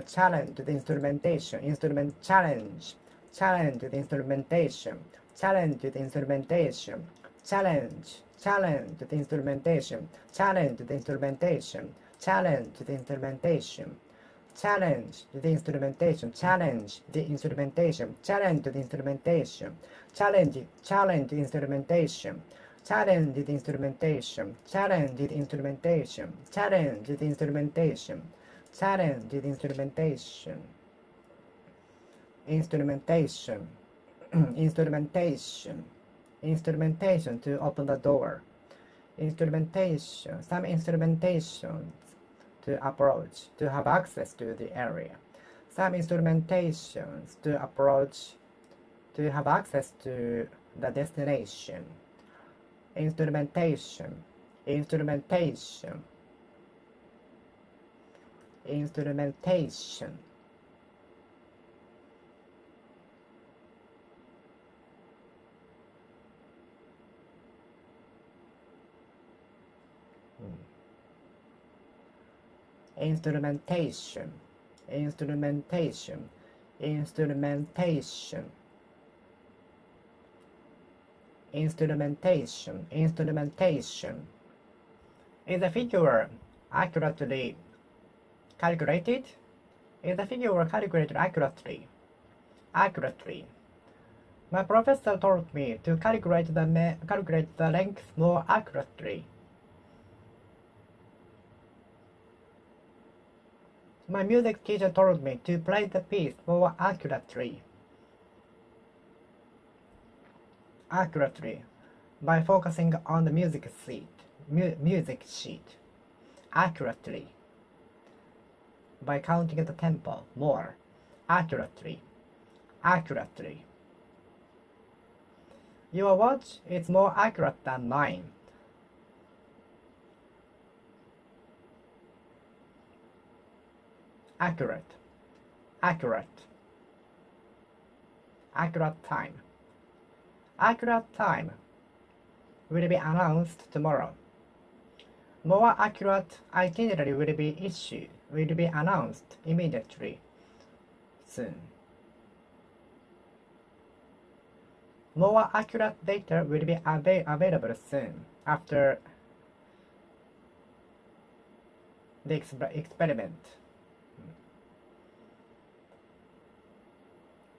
challenged the instrumentation. Challenge the instrumentation. Challenge the instrumentation. Challenge the instrumentation. Challenge the instrumentation. Challenge the instrumentation. Challenge the instrumentation. Challenge the instrumentation. Challenge the instrumentation. Challenge the instrumentation. Challenge the instrumentation. Challenge the instrumentation. Challenge the instrumentation. Challenge the instrumentation. Instrumentation. Instrumentation. Instrumentation to open the door. Instrumentation. Some instrumentations to approach, to have access to the area. Some instrumentations to approach, to have access to the destination. Instrumentation. Instrumentation. Instrumentation. Instrumentation. Instrumentation. Instrumentation. Instrumentation. Instrumentation. Is the figure accurately calculated? Is the figure calculated accurately? Accurately. My professor told me to calculate the length more accurately. My music teacher told me to play the piece more accurately. By focusing on the music sheet. Accurately. By counting the tempo more accurately. Your watch is more accurate than mine. Accurate time. Accurate time will be announced tomorrow. More accurate itinerary will be announced immediately, soon. More accurate data will be available soon after the experiment.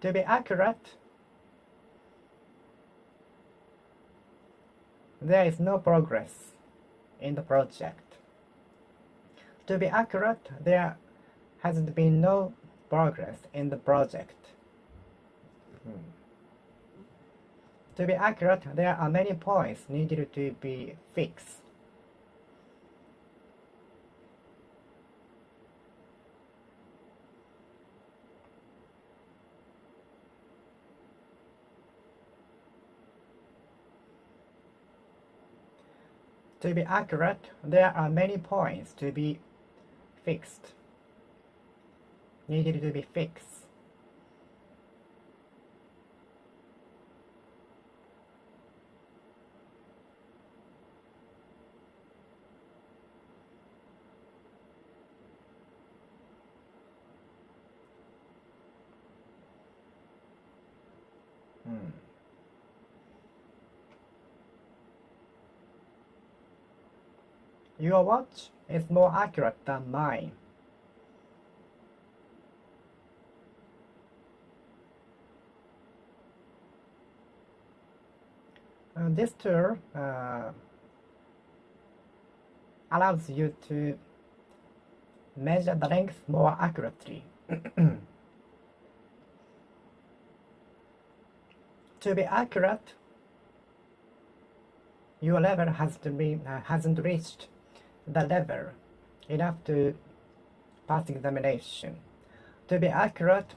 To be accurate, there is no progress in the project. To be accurate, there hasn't been no progress in the project. To be accurate, there are many points needed to be fixed. To be accurate, there are many points to be fixed. Needed to be fixed. Your watch is more accurate than mine. This tool allows you to measure the length more accurately. To be accurate, your level hasn't reached the level enough to pass examination. To be accurate,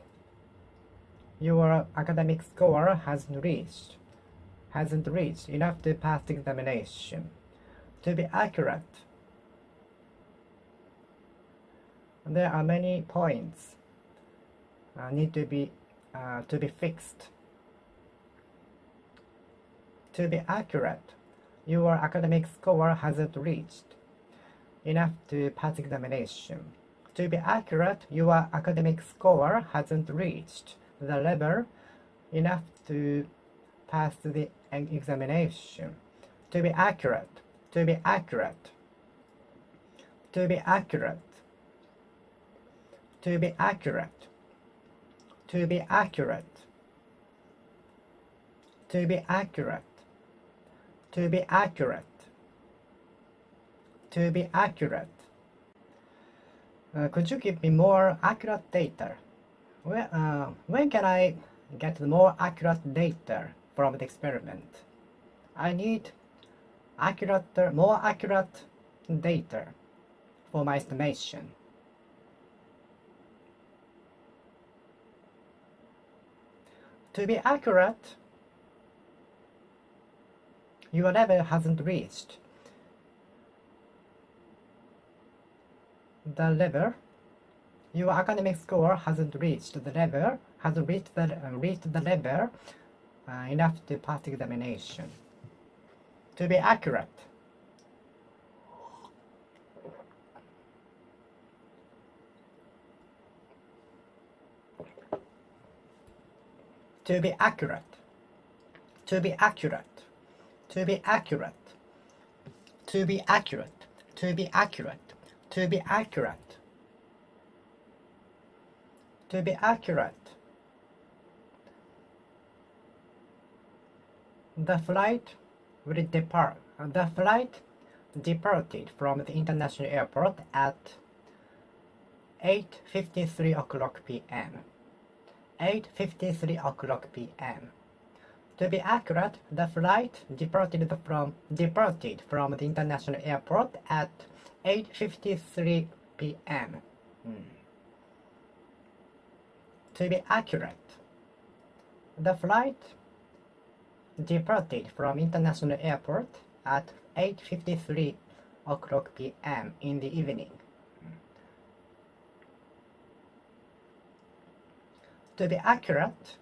your academic score hasn't reached enough to pass examination. To be accurate, there are many points need to be fixed. To be accurate, your academic score hasn't reached enough to pass examination. To be accurate, your academic score hasn't reached the level enough to pass the examination. To be accurate, to be accurate, to be accurate, to be accurate, to be accurate, to be accurate, to be accurate, to be accurate. Could you give me more accurate data? When can I get more accurate data from the experiment? I need more accurate data for my estimation. To be accurate, your level hasn't reached the level. Your academic score hasn't reached the level enough to pass examination. To be accurate. To be accurate. To be accurate. To be accurate. To be accurate. To be accurate. To be accurate. To be accurate. The flight will depart. The flight departed from the international airport at 8:53 o'clock p.m. 8:53 o'clock p.m. To be accurate, the flight departed from the international airport at 8:53 p.m. To be accurate, the flight departed from international airport at 8:53 o'clock p.m. in the evening. To be accurate,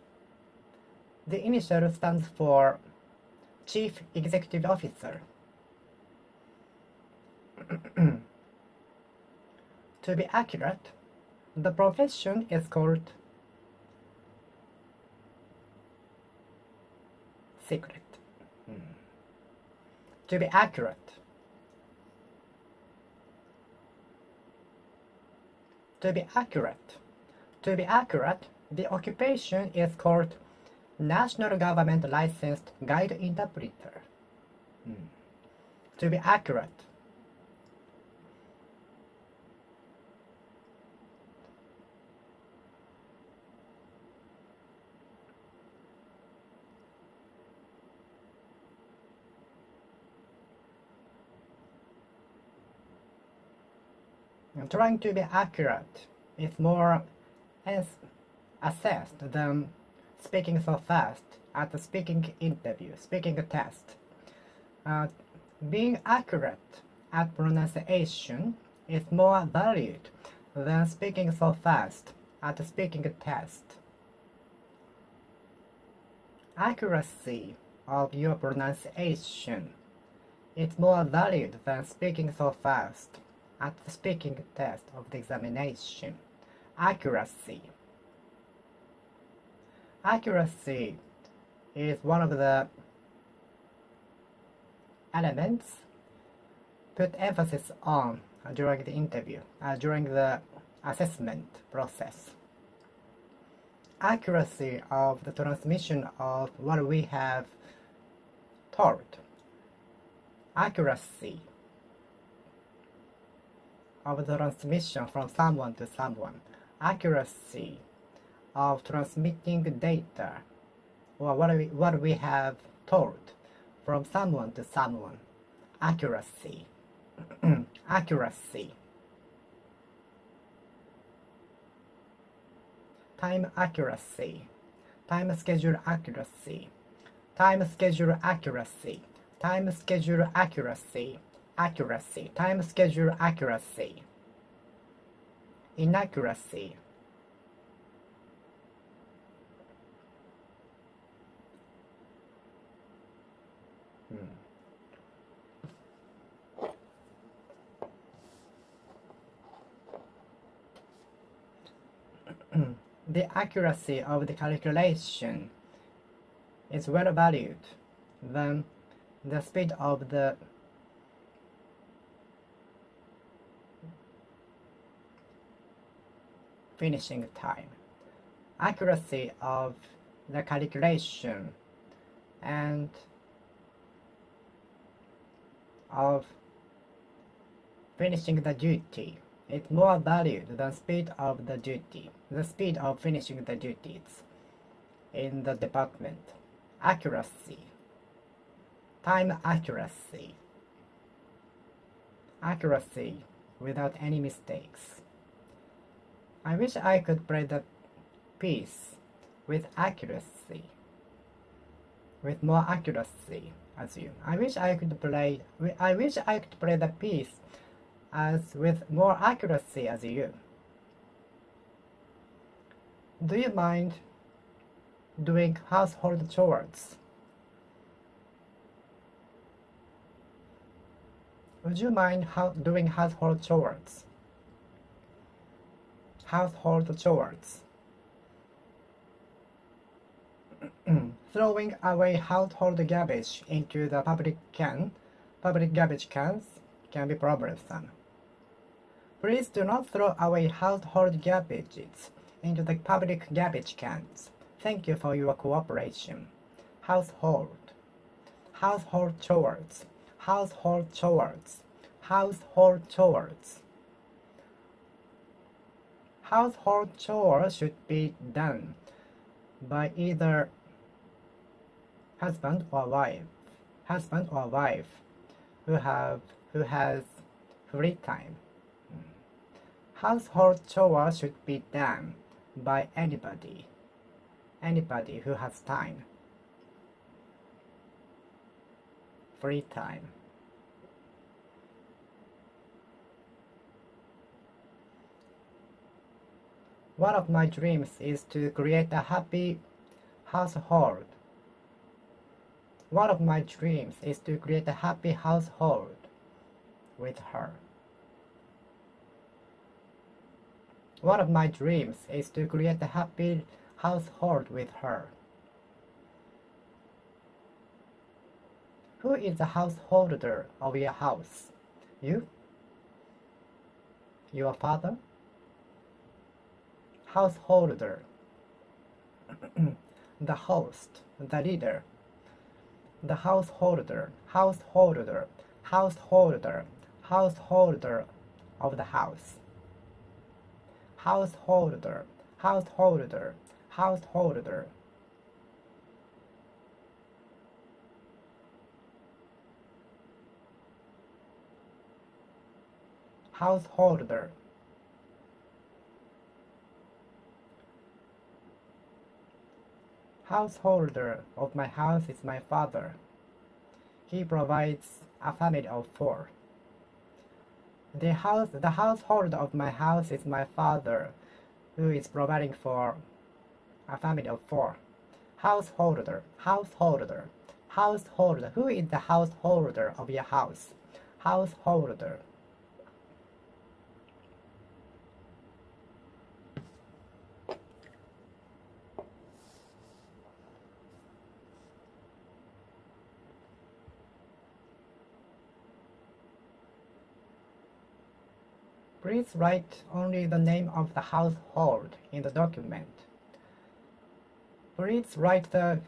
the initial stands for Chief Executive Officer. To be accurate, the profession is called secret. To be accurate. To be accurate. To be accurate, the occupation is called National Government Licensed Guide Interpreter. To be accurate. Trying to be accurate is more assessed than speaking so fast at the speaking interview, speaking test. Being accurate at pronunciation is more valued than speaking so fast at the speaking test. Accuracy of your pronunciation is more valued than speaking so fast at the speaking test of the examination. Accuracy. Accuracy is one of the elements put emphasis on during the interview, during the assessment process. Accuracy of the transmission of what we have told. Accuracy of the transmission from someone to someone. Accuracy of transmitting data or what we have told from someone to someone. Accuracy. Accuracy. Time accuracy. Time schedule accuracy. Time schedule accuracy. Time schedule accuracy. Accuracy. Time schedule accuracy. Inaccuracy. The accuracy of the calculation is well valued than the speed of the finishing time. Accuracy of the calculation and of finishing the duty is more valued than speed of the duty, the speed of finishing the duties in the department. Accuracy. Time accuracy. Accuracy without any mistakes. I wish I could play the piece with accuracy, with more accuracy as you. I wish I could play the piece as with more accuracy as you. Do you mind doing household chores? Would you mind doing household chores? Household chores. Throwing away household garbage into the public garbage cans can be troublesome. Please do not throw away household garbages into the public garbage cans. Thank you for your cooperation. Household. household chores, household chores, household chores. Household chores should be done by either husband or wife who has free time. Household chores should be done by anybody who has time, free time. One of my dreams is to create a happy household. One of my dreams is to create a happy household with her. One of my dreams is to create a happy household with her. Who is the householder of your house? You? Your father? Householder. The host, the leader. The householder, householder, householder, householder of the house. Householder, householder, householder. Householder. Householder of my house is my father. He provides a family of 4. The householder of my house is my father, who is providing for a family of 4. Householder, householder, householder. Who is the householder of your house? Householder. Please write only the name of the household in the document. Please write the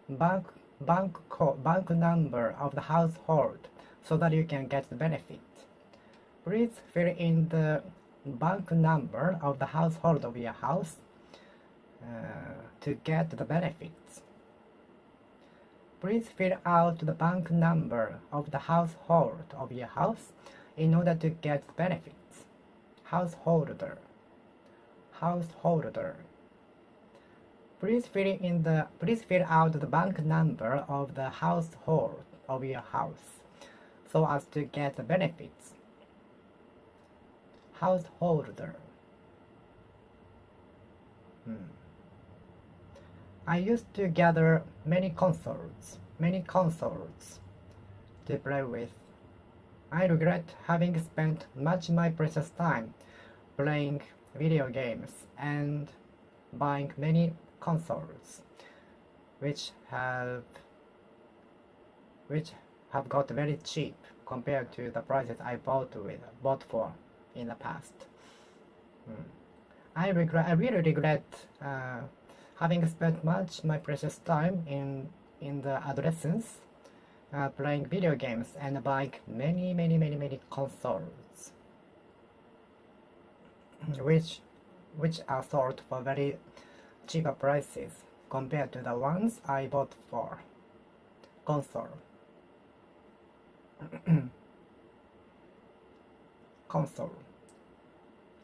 bank number of the household so that you can get the benefit. Please fill in the bank number of the household of your house to get the benefits. Please fill out the bank number of the household of your house in order to get benefits. Householder. Householder. Please fill out the bank number of the household of your house so as to get the benefits. Householder. I used to gather many consoles to play with. I regret having spent much of my precious time playing video games and buying many consoles which have got very cheap compared to the prices I bought for in the past. I really regret having spent much of my precious time in the adolescence playing video games and buying many consoles which are sold for very cheaper prices compared to the ones I bought for console. Console.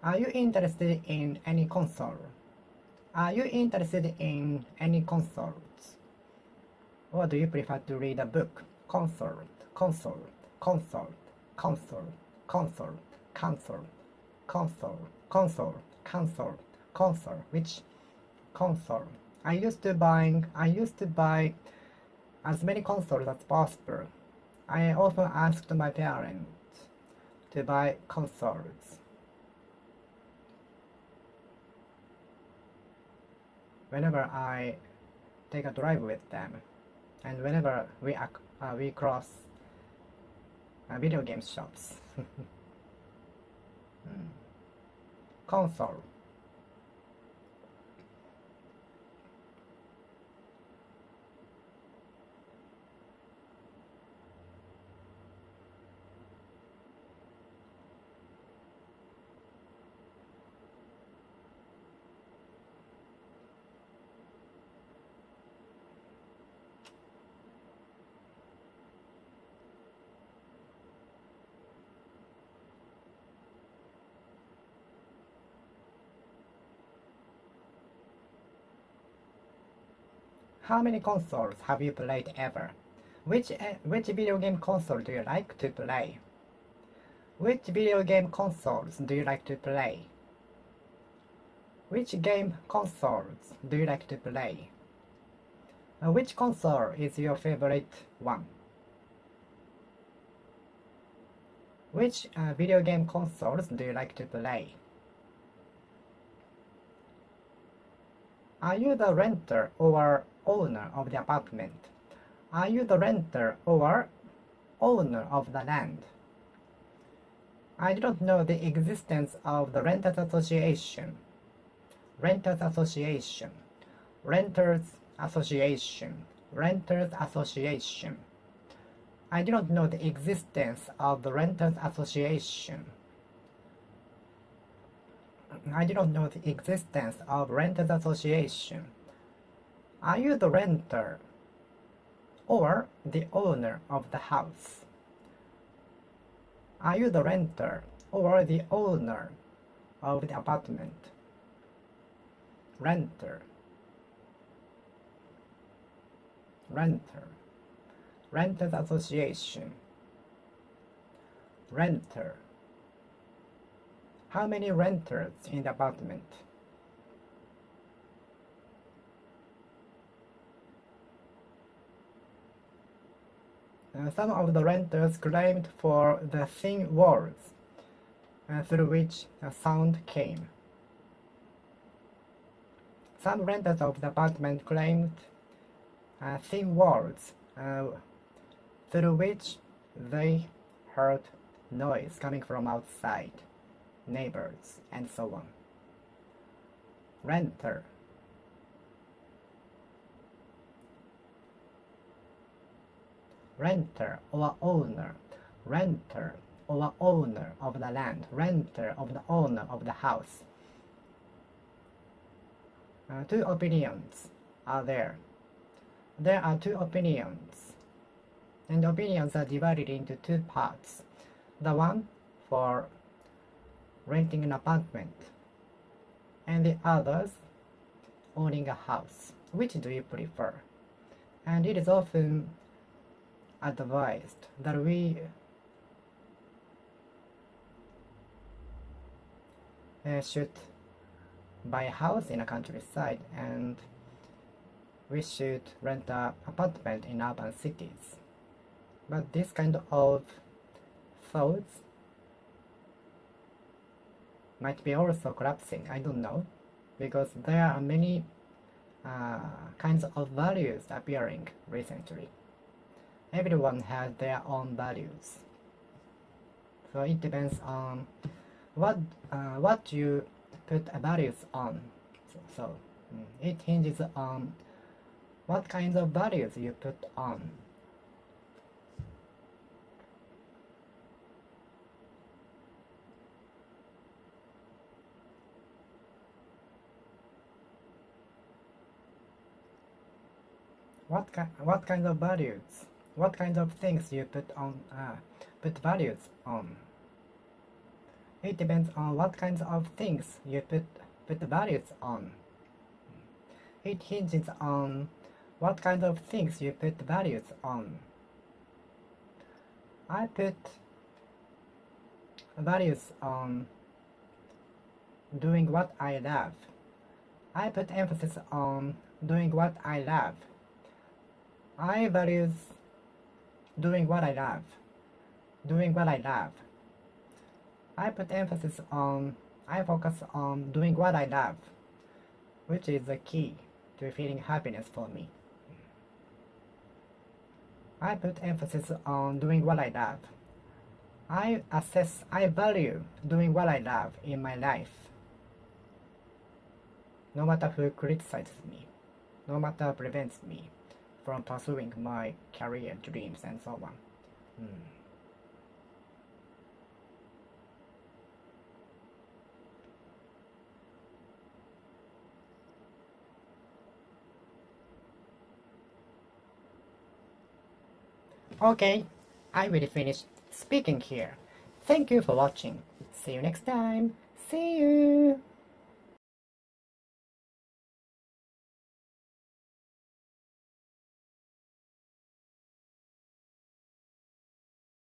Are you interested in any console? Are you interested in any consoles? Or do you prefer to read a book? Console, console, console, console, console, console, console, console, console, console. Which console? I used to buy as many consoles as possible. I often asked my parents to buy consoles. Whenever I take a drive with them, and whenever we cross video game shops. Console. How many consoles have you played ever? Which video game console do you like to play? Which video game consoles do you like to play? Which game consoles do you like to play? Which console is your favorite one? Which video game consoles do you like to play? Are you the renter or owner of the apartment? Are you the renter or owner of the land? I do not know the existence of the Renters Association. Renters Association. Renters Association. Renters Association. I do not know the existence of the Renters Association. I do not know the existence of Renters Association. Are you the renter or the owner of the house? Are you the renter or the owner of the apartment? Renter. Renter. Renters Association. Renter. How many renters in the apartment? Some of the renters claimed for the thin walls through which the sound came. Some renters of the apartment claimed thin walls through which they heard noise coming from outside, neighbors, and so on. Renter. Renter or owner. Renter or owner of the land. Renter of the owner of the house. Two opinions are there. There are two opinions, and opinions are divided into two parts. The one for renting an apartment, and the others owning a house. Which do you prefer? And it is often advised that we should buy a house in a countryside, and we should rent an apartment in urban cities. But this kind of thoughts might be also collapsing, I don't know, because there are many kinds of values appearing recently. Everyone has their own values, so it depends on what you put values on. So it hinges on what kinds of values you put on. What kind of values? What kinds of things you put values on? It depends on what kinds of things you put values on. It hinges on what kind of things you put values on. I put values on doing what I love. I put emphasis on doing what I love. I value doing what I love. Doing what I love. I focus on doing what I love, which is the key to feeling happiness for me. I put emphasis on doing what I love. I value doing what I love in my life. No matter who criticizes me, no matter prevents me from pursuing my career dreams and so on. Okay, I will finish speaking here. Thank you for watching. See you next time. See you!